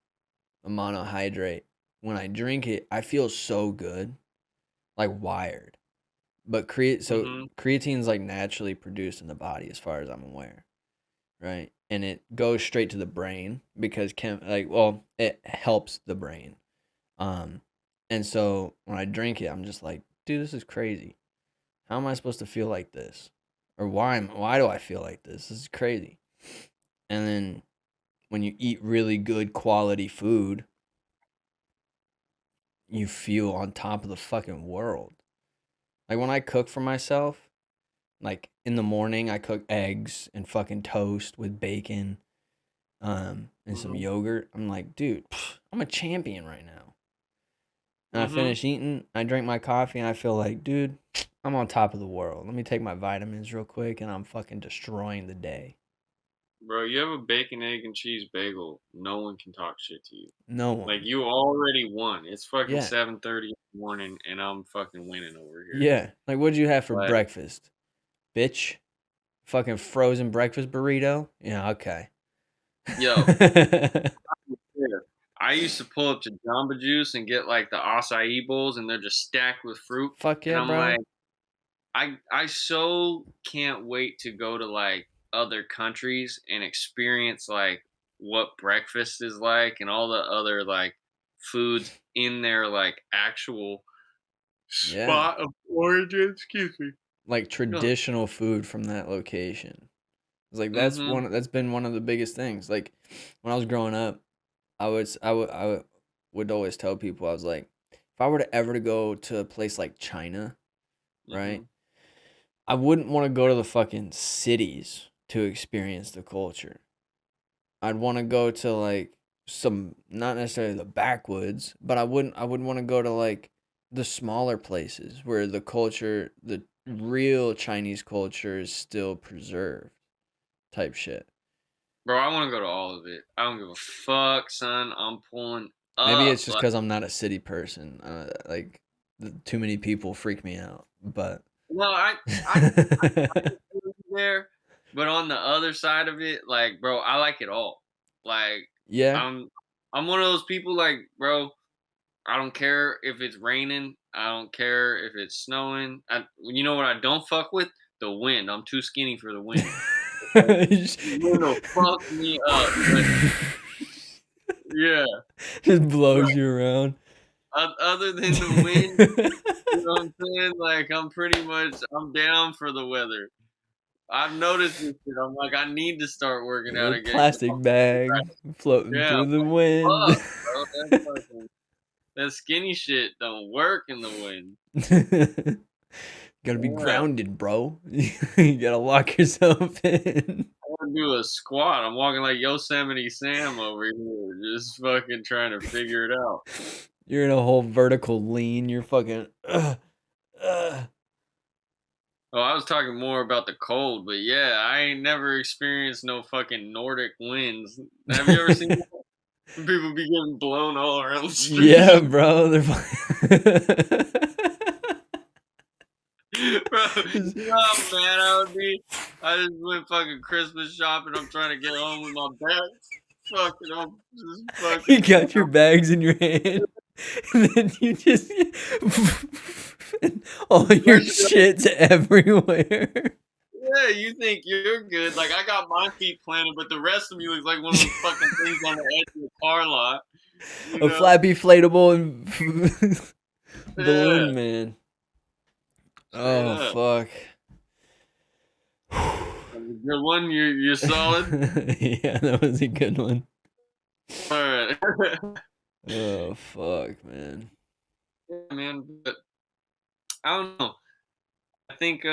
a monohydrate. When I drink it, I feel so good, like wired. But creatine's like naturally produced in the body, as far as I'm aware, right? And it goes straight to the brain because it helps the brain. And so when I drink it, I'm just like, dude, this is crazy. How am I supposed to feel like this? Or why do I feel like this? This is crazy. And then when you eat really good quality food, you feel on top of the fucking world. Like when I cook for myself, like in the morning I cook eggs and fucking toast with bacon, and some yogurt. I'm like, dude, I'm a champion right now. And I finish eating, I drink my coffee, and I feel like, dude, I'm on top of the world. Let me take my vitamins real quick, and I'm fucking destroying the day. Bro, you have a bacon, egg, and cheese bagel. No one can talk shit to you. No one. Like, you already won. It's fucking 7:30 in the morning, and I'm fucking winning over here. Yeah. Like, what'd you have for breakfast? Bitch? Fucking frozen breakfast burrito? Yeah, okay. Yo. I used to pull up to Jamba Juice and get, like, the acai bowls, and they're just stacked with fruit. Fuck yeah, and I'm bro. like, I so can't wait to go to, like, other countries and experience, like, what breakfast is like and all the other, like, foods in their, like, actual spot of origin. Excuse me. Like traditional food from that location. It's like that's been one of the biggest things. Like when I was growing up, I would always tell people, I was like, if I were to ever to go to a place like China, right? I wouldn't want to go to the fucking cities to experience the culture. I'd want to go to like some, not necessarily the backwoods, but I wouldn't want to go to like the smaller places where the culture, the real Chinese culture is still preserved type shit. Bro, I want to go to all of it. I don't give a fuck, son. I'm pulling up. Maybe it's just because I'm not a city person. Like, too many people freak me out. But no, I there. But on the other side of it, like, bro, I like it all. Like, yeah, I'm one of those people, like, bro, I don't care if it's raining. I don't care if it's snowing. You know what I don't fuck with? The wind. I'm too skinny for the wind. The wind will fuck me up. But, yeah. Just blows you around. Other than the wind, you know what I'm saying? Like, I'm down for the weather. I've noticed this shit. I'm like, I need to start working out again. Plastic bag floating through the wind. Fuck, bro. That skinny shit don't work in the wind. Gotta be grounded, bro. You gotta lock yourself in. I want to do a squat. I'm walking like Yosemite Sam over here, just fucking trying to figure it out. You're in a whole vertical lean. You're fucking. Oh, I was talking more about the cold, but yeah, I ain't never experienced no fucking Nordic winds. Have you ever seen that? People be getting blown all around the street? Yeah, bro. They're bro, you know how mad I would be? I just went fucking Christmas shopping. I'm trying to get home with my bags. Fucking, I'm just fucking. You got your bags in your hand, and then you just all your shit's everywhere. Yeah, you think you're good. Like, I got my feet planted, but the rest of you looks like one of those fucking things on the edge of the car lot. A flappy inflatable and balloon man. Oh, fuck. Good one. You're solid. Yeah, that was a good one. All right. Oh, fuck, man. Yeah, man, but I don't know. I think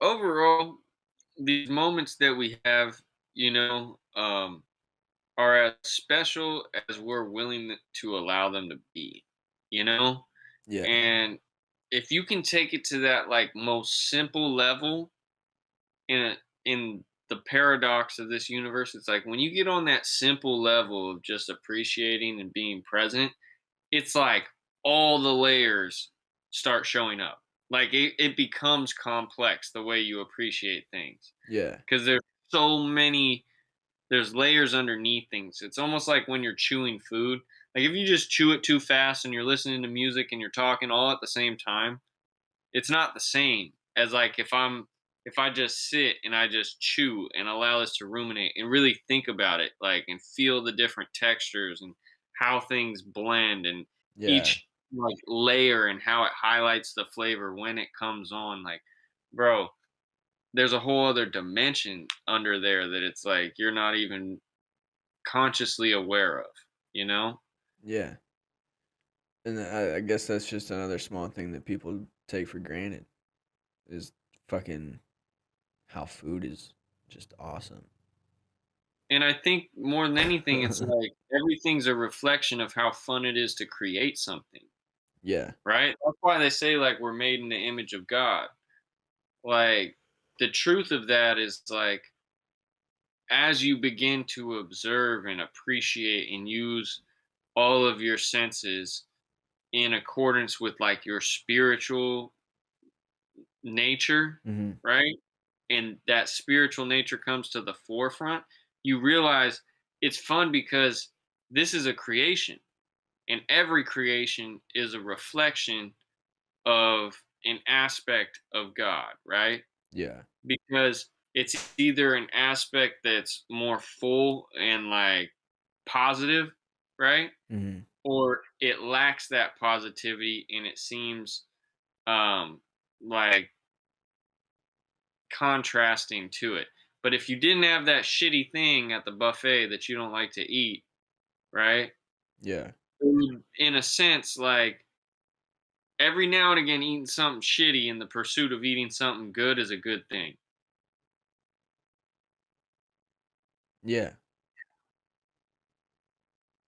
overall, these moments that we have, are as special as we're willing to allow them to be, you know? Yeah. And if you can take it to that like most simple level in the paradox of this universe, it's like when you get on that simple level of just appreciating and being present, it's like all the layers start showing up. Like it becomes complex the way you appreciate things Yeah. because so many there's layers underneath things. It's almost like when you're chewing food. Like if you just chew it too fast and you're listening to music and you're talking all at the same time, it's not the same as like if I just sit and I just chew and allow this to ruminate and really think about it, like and feel the different textures and how things blend and Yeah. each like layer and how it highlights the flavor when it comes on. Like, bro, there's a whole other dimension under there that it's like you're not even consciously aware of, you know? Yeah. And I guess that's just another small thing that people take for granted is fucking how food is just awesome. And I think more than anything, it's like everything's a reflection of how fun it is to create something, Yeah. right? That's why they say like we're made in the image of God. Like the truth of that is like as you begin to observe and appreciate and use all of your senses in accordance with like your spiritual nature, Mm-hmm. right? And that spiritual nature comes to the forefront, you realize it's fun because this is a creation, and every creation is a reflection of an aspect of God, right? Yeah. Because it's either an aspect that's more full and like positive, right? Mm-hmm. Or it lacks that positivity and it seems um like contrasting to it. But if you didn't have that shitty thing at the buffet that you don't like to eat, right? Yeah. In a sense, like every now and again, eating something shitty in the pursuit of eating something good is a good thing. Yeah.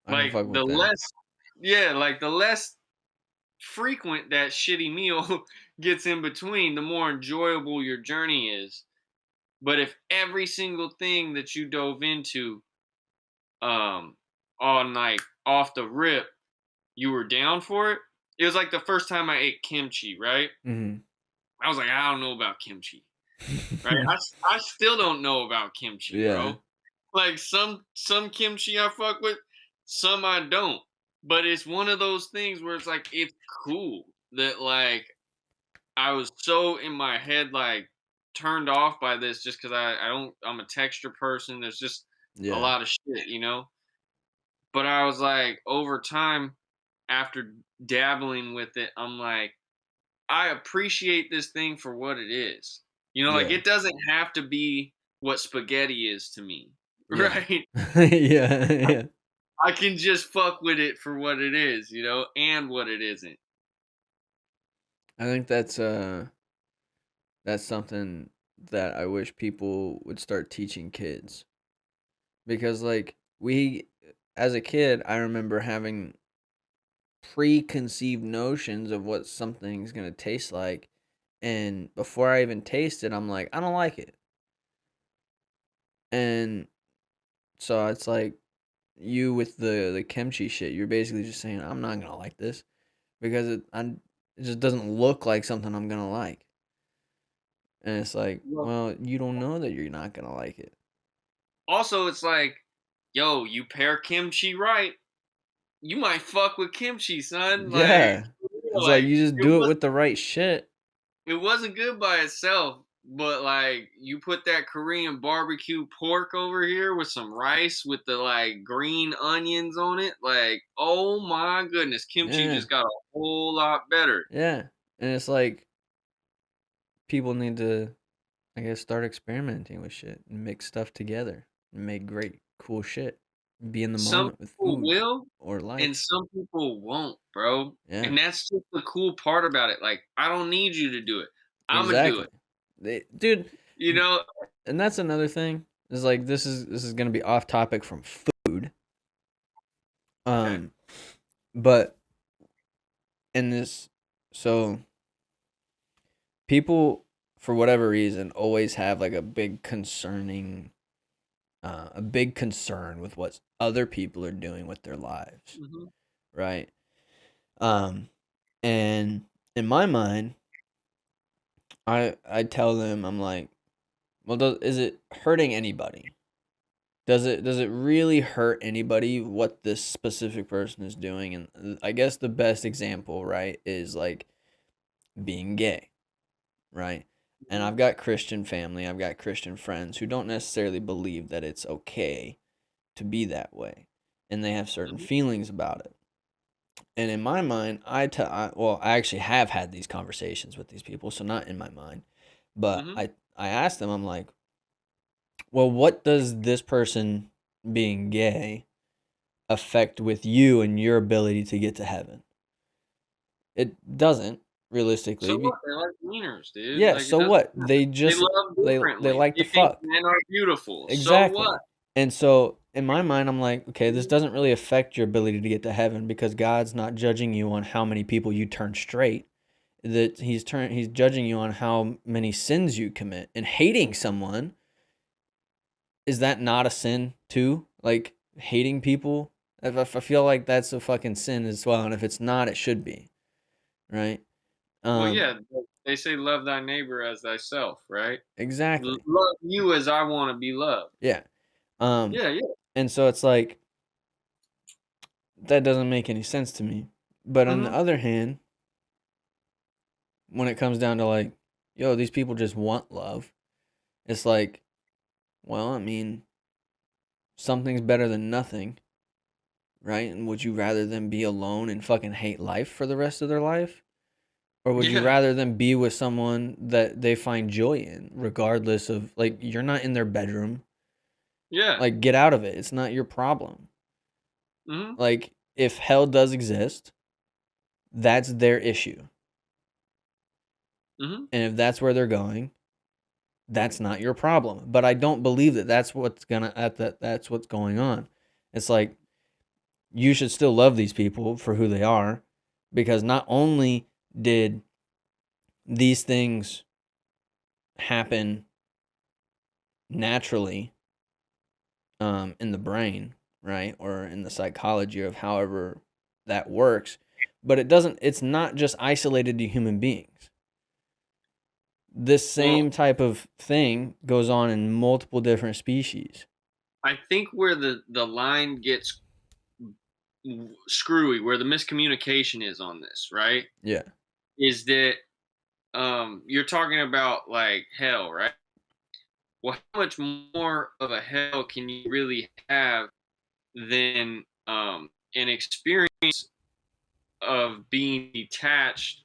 I can Like fuck the with that. less, yeah, like the less frequent that shitty meal gets in between, the more enjoyable your journey is. But if every single thing that you dove into, um, on like off the rip, you were down for it. It was like the first time I ate kimchi, right? Mm-hmm. I was like, I don't know about kimchi, right? I still don't know about kimchi, Yeah. bro. Like some kimchi I fuck with, some I don't. But it's one of those things where it's like it's cool that like I was so in my head like turned off by this just because I'm a texture person. There's just a Yeah. lot of shit, you know? But I was like, over time, after dabbling with it, I'm like, I appreciate this thing for what it is. You know, like Yeah. it doesn't have to be what spaghetti is to me, Yeah. right? Yeah. Yeah. I can just fuck with it for what it is, you know, and what it isn't. I think that's something that I wish people would start teaching kids. Because like we as a kid, I remember having preconceived notions of what something's going to taste like, and before I even taste it, I'm like, I don't like it. And so it's like you with the kimchi shit, you're basically just saying I'm not going to like this because it just doesn't look like something I'm going to like. And it's like, Well, well, you don't know that you're not going to like it. also, it's like, yo, you pair kimchi right, you might fuck with kimchi, son. Like, Yeah. for real, It's like like you just do it with the right shit. it wasn't good by itself, but like you put that Korean barbecue pork over here with some rice with the like green onions on it, like oh my goodness, kimchi Yeah. just got a whole lot better. Yeah. And it's like people need to, I guess, start experimenting with shit and mix stuff together and make great, cool shit. Be in the Some moment with people food will or and life. some people won't, bro. Yeah. And that's just the cool part about it. Like I don't need you to do it. I'm gonna do Exactly. it. Dude, You know, and that's another thing. Is like this is gonna be off topic from food. okay. But in this, so people for whatever reason always have like a big concern with what other people are doing with their lives, Mhm. right? And in my mind, I tell them, I'm like, well, is it hurting anybody? Does it really hurt anybody what this specific person is doing? And I guess the best example, right, is like being gay, right? And Mhm. I've got Christian family, I've got Christian friends who don't necessarily believe that it's okay to be that way, and they have certain Mhm. feelings about it. And in my mind, well, I actually have had these conversations with these people, so not in my mind, but Mhm. I asked them, I'm like, well, what does this person being gay affect with you and your ability to get to heaven? It doesn't So realistically. what? They like wieners, dude. Yeah, Like it so doesn't what? matter. They They just love they differently. like to They think fuck. men are beautiful. So what? Exactly. And so in my mind, I'm like, okay, this doesn't really affect your ability to get to heaven because God's not judging you on how many people you turn straight. That he's judging you on how many sins you commit. And hating someone, is that not a sin too? Like hating people? If I feel like that's a fucking sin as well, and if it's not, it should be, right? Well, Um, yeah, they say love thy neighbor as thyself, right? exactly. Love you as I want to be loved. Yeah. Um, Yeah, yeah. and so it's like that doesn't make any sense to me. But on the Mhm. other hand, when it comes down to like, yo, these people just want love, it's like, well, I mean, something's better than nothing, right? And would you rather them be alone and fucking hate life for the rest of their life? Or would you Yeah. rather them be with someone that they find joy in, regardless of, like, you're not in their bedroom? Yeah. Like, get out of it. It's not your problem. Mhm. Like, if hell does exist, that's their issue. Mhm. And if that's where they're going, that's not your problem. But I don't believe that that's what's going on. It's like you should still love these people for who they are, because not only did these things happen naturally in the brain, right? Or in the psychology of however that works, but it's not just isolated to human beings. This Well, same type of thing goes on in multiple different species. I think where the line gets screwy, where the miscommunication is on this, right? Yeah. Is that you're talking about like hell, right? Well, how much more of a hell can you really have than an experience of being detached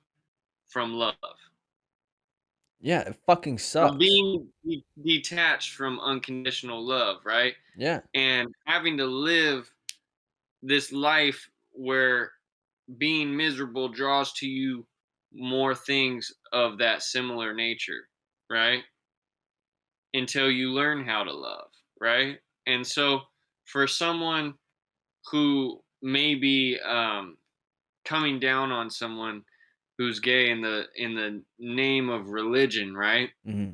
from love, Yeah, it fucking of sucks. being detached from unconditional love, right? Yeah. And having to live this life where being miserable draws to you more things of that similar nature, right? Until you learn how to love, right? And so for someone who may be coming down on someone who's gay in the name of religion, right? Hmm.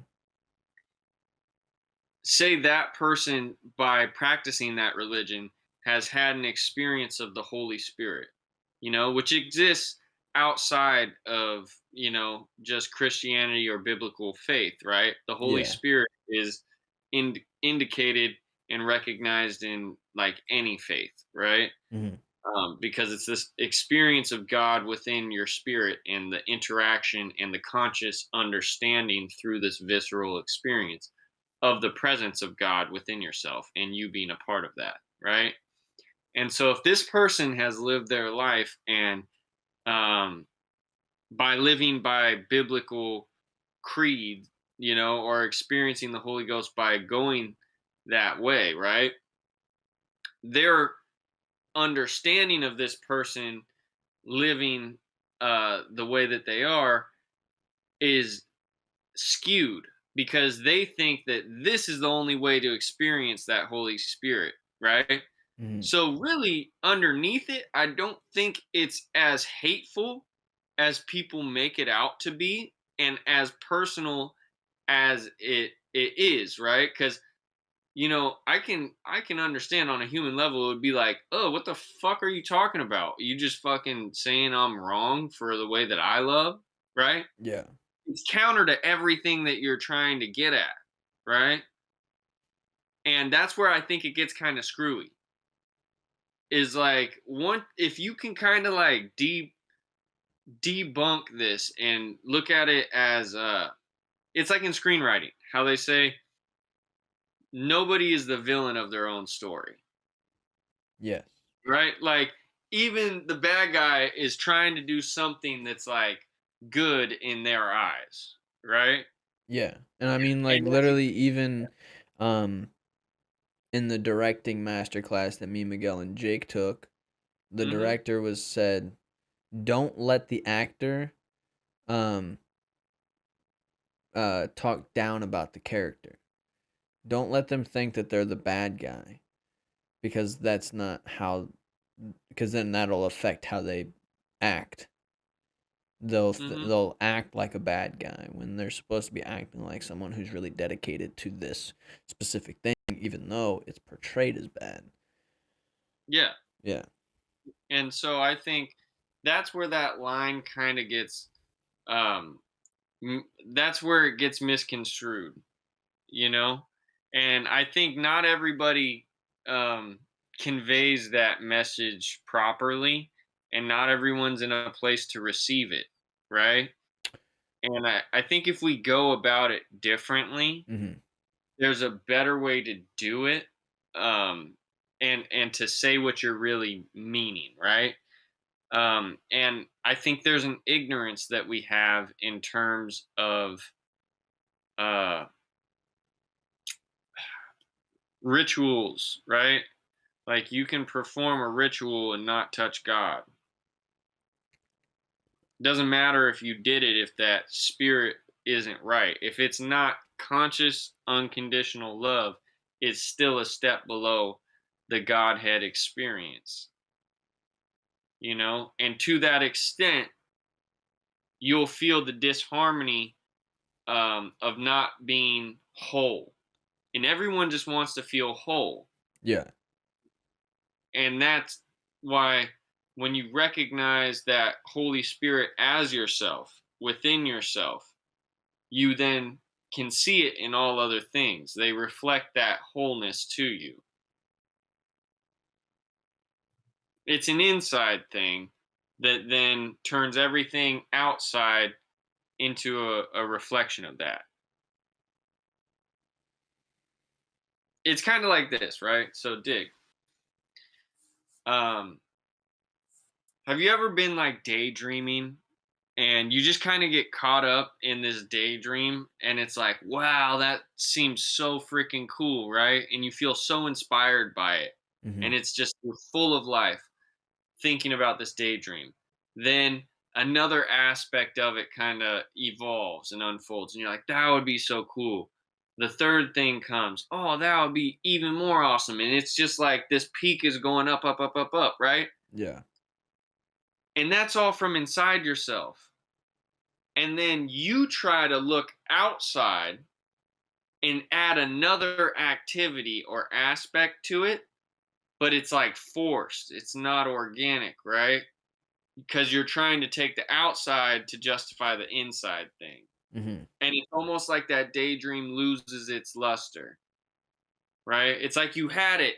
Say that person, by practicing that religion, has had an experience of the Holy Spirit, which exists outside of, just Christianity or biblical faith, right? The Holy Yeah. Spirit is indicated and recognized in like any faith, right? Hmm. Because it's this experience of God within your spirit and the interaction and the conscious understanding through this visceral experience of the presence of God within yourself and you being a part of that, right? And so if this person has lived their life and um, by living by biblical creed, or experiencing the Holy Ghost by going that way, right? Their understanding of this person living the way that they are is skewed, because they think that this is the only way to experience that Holy Spirit, right? Mhm. So really underneath it, I don't think it's as hateful as people make it out to be, and as personal as it is, right? Cuz I can understand on a human level it would be like, "Oh, what the fuck are you talking about? You just fucking saying I'm wrong for the way that I love?" Right? Yeah. It's counter to everything that you're trying to get at, right? And that's where I think it gets kind of screwy. Is like one if you can kind of like debunk this and look at it as it's like in screenwriting, how they say nobody is the villain of their own story, Yes. right? Like even the bad guy is trying to do something that's like good in their eyes, right? Yeah. And I mean, like, And that's literally, even um, in the directing masterclass that me, Miguel, and Jake took, the mhm, director was said, don't let the actor um talk down about the character. Don't let them think that they're the bad guy, because that's not how, because then that'll affect how they act. mhm. They'll act like a bad guy when they're supposed to be acting like someone who's really dedicated to this specific thing, even though it's portrayed as bad. Yeah. Yeah. And so I think that's where that line kind of gets um that's where it gets misconstrued, you know? And I think not everybody um conveys that message properly, and not everyone's in a place to receive it, right? And I think if we go about it differently, Mhm. there's a better way to do it, um and to say what you're really meaning, right? And I think there's an ignorance that we have in terms of uh, rituals, right? Like you can perform a ritual and not touch God. Doesn't matter if you did it if that spirit isn't right. If it's not conscious, unconditional love, it's still a step below the Godhead experience, And to that extent, you'll feel the disharmony of not being whole. And everyone just wants to feel whole. Yeah. And that's why when you recognize that Holy Spirit as yourself, within yourself, you then can see it in all other things. They reflect that wholeness to you. It's an inside thing that then turns everything outside into a reflection of that. It's kind of like this, right? So, dig. Um, have you ever been like daydreaming and you just kind of get caught up in this daydream and it's like, wow, that seems so freaking cool, right? And you feel so inspired by it. And Mhm. it's just you're full of life thinking about this daydream. Then another aspect of it kind of evolves and unfolds and you're like, that would be so cool. The third thing comes, oh, that would be even more awesome. And it's just like this peak is going up, up, up, up, up, right? Yeah. And that's all from inside yourself. And then you try to look outside and add another activity or aspect to it, but it's like forced. It's not organic, right? Because you're trying to take the outside to justify the inside thing. Mhm. And it's almost like that daydream loses its luster, right? It's like you had it,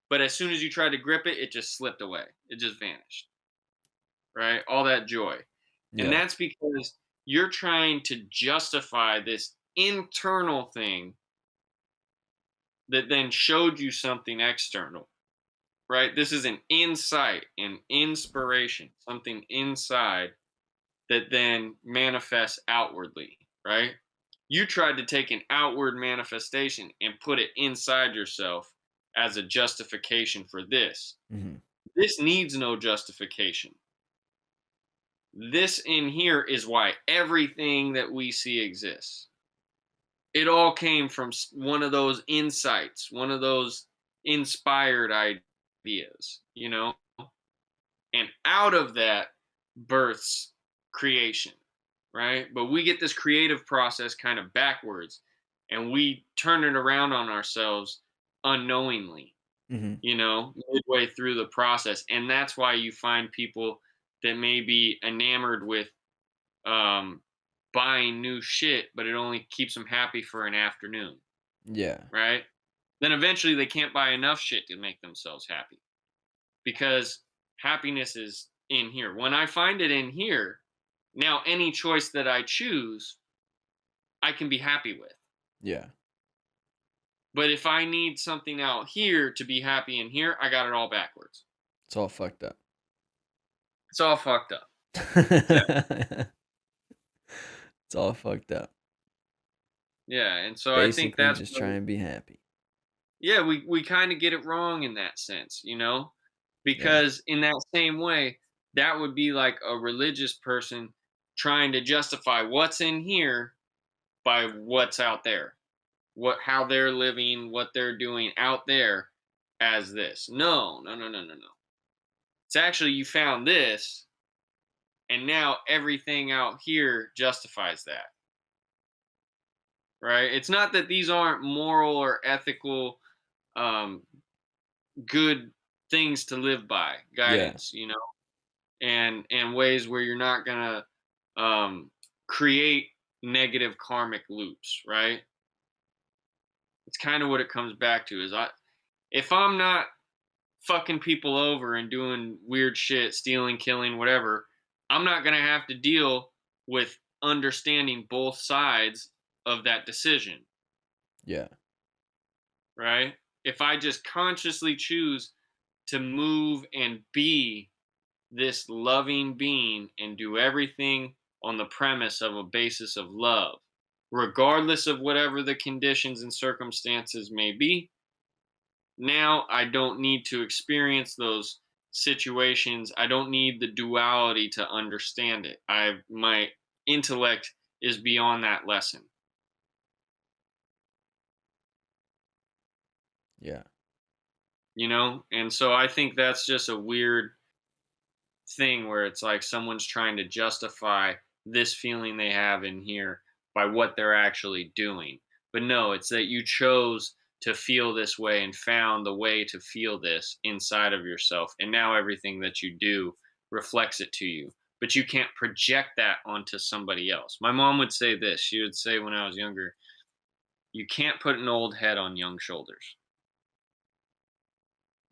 but as soon as you tried to grip it, it just slipped away. It just vanished, right? All that joy. And Yeah. that's because you're trying to justify this internal thing that then showed you something external, right? This is an insight, an inspiration, something inside that then manifests outwardly, right? You tried to take an outward manifestation and put it inside yourself as a justification for this. Mhm. This needs no justification. This in here is why everything that we see exists. it all came from one of those insights, one of those inspired ideas, you know? And out of that births creation, right? But we get this creative process kind of backwards and we turn it around on ourselves unknowingly, Mm-hmm. midway through the process. And that's why you find people that may be enamored with um, buying new shit, but it only keeps them happy for an afternoon, Yeah. right? Then eventually they can't buy enough shit to make themselves happy because happiness is in here. When I find it in here, now any choice that I choose, I can be happy with. Yeah. But if I need something out here to be happy in here, I got it all backwards. It's all fucked up. It's all fucked up. It's all fucked up. Yeah, and so I think Basically, that's just try and be happy. yeah, we kind of get it wrong in that sense, Yeah. because in that same way, that would be like a religious person trying to justify what's in here by what's out there, how they're living, what they're doing out there as this. No, no, no, no, no, no. It's actually you found this, and now everything out here justifies that. Right? It's not that these aren't moral or ethical, um, good things to live by, Yeah. guidance, and ways where you're not gonna create negative karmic loops, right? It's kind of what it comes back to is if I'm not fucking people over and doing weird shit, stealing, killing, whatever, I'm not gonna have to deal with understanding both sides of that decision, Yeah. right? If I just consciously choose to move and be this loving being and do everything on the premise of a basis of love, regardless of whatever the conditions and circumstances may be. Now I don't need to experience those situations. I don't need the duality to understand it. My intellect is beyond that lesson. Yeah. And so I think that's just a weird thing where it's like someone's trying to justify this feeling they have in here by what they're actually doing. But no, it's that you chose to feel this way and found the way to feel this inside of yourself. And now everything that you do reflects it to you. But you can't project that onto somebody else. My mom would say this. She would say when I was younger, you can't put an old head on young shoulders.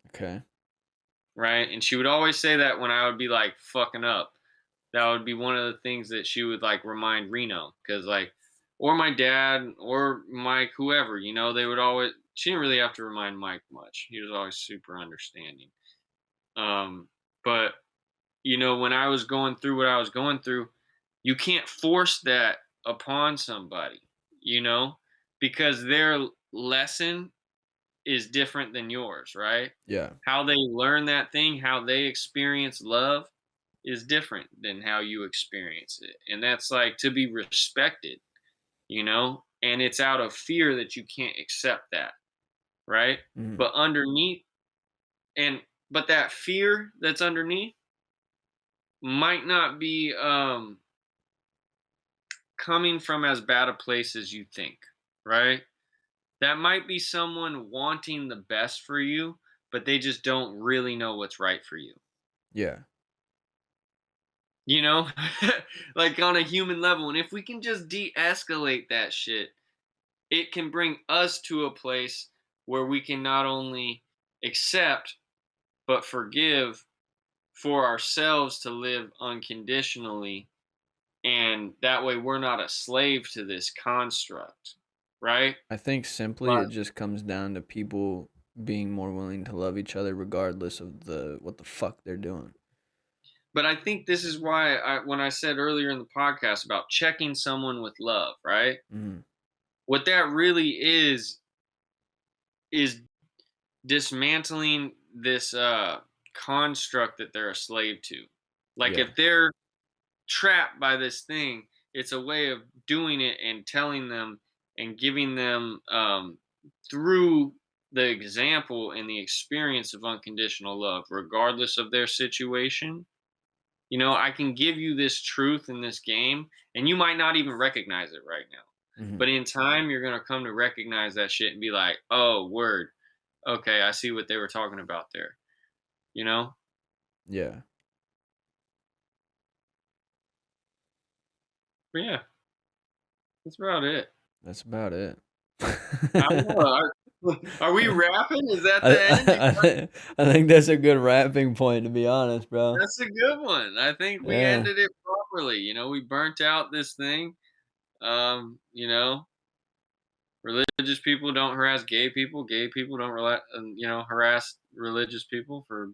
Okay. Right? And she would always say that when I would be like fucking up. That would be one of the things that she would like remind Reno, because like, or my dad or Mike, whoever, they would always. She didn't really have to remind Mike much. He was always super understanding. But when I was going through what I was going through, you can't force that upon somebody, because their lesson is different than yours, right? Yeah. How they learn that thing, how they experience love is different than how you experience it. And that's like to be respected, and it's out of fear that you can't accept that, right? Mm-hmm. But underneath but that fear that's underneath might not be coming from as bad a place as you think, right? That might be someone wanting the best for you, but they just don't really know what's right for you. Yeah. Like on a human level. And if we can just de-escalate that shit, it can bring us to a place where we can not only accept, but forgive for ourselves to live unconditionally. And that way we're not a slave to this construct, right? I think simply it just comes down to people being more willing to love each other regardless of what the fuck they're doing. But I think this is why when I said earlier in the podcast about checking someone with love, right? Mm-hmm. What that really is dismantling this construct that they're a slave to. Like Yeah. if they're trapped by this thing, it's a way of doing it and telling them and giving them through the example and the experience of unconditional love, regardless of their situation. You know, I can give you this truth in this game, and you might not even recognize it right now. Mhm. But in time, you're going to come to recognize that shit and be like, oh, word. Okay, I see what they were talking about there. You know? Yeah. But yeah, that's about it. That's about it. I don't know. Are we rapping? Is that I, the end? I think that's a good wrapping point, to be honest, bro. That's a good one. I think we Yeah. ended it properly. You know, we burnt out this thing. You know, religious people don't harass gay people. Gay people don't harass religious people for,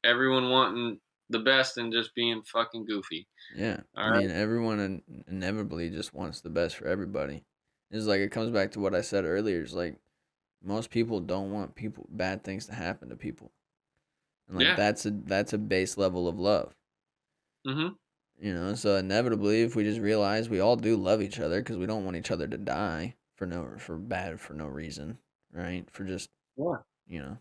everyone wanting the best and just being fucking goofy. Yeah. All I right. mean, everyone inevitably just wants the best for everybody. It's like, it comes back to what I said earlier. It's like, most people don't want bad things to happen to people. And like, Yeah. that's a base level of love. Mm-hmm. You know, so inevitably, if we just realize we all do love each other because we don't want each other to die for no reason, right? For just, Yeah. you know,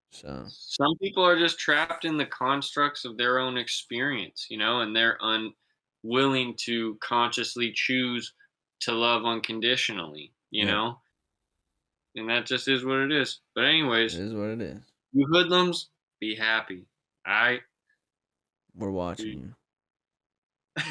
so Some people are just trapped in the constructs of their own experience, and they're unwilling to consciously choose to love unconditionally, yeah, and that just is what it is. But it anyways, is what it is. you hoodlums, be happy. All right. We're watching you.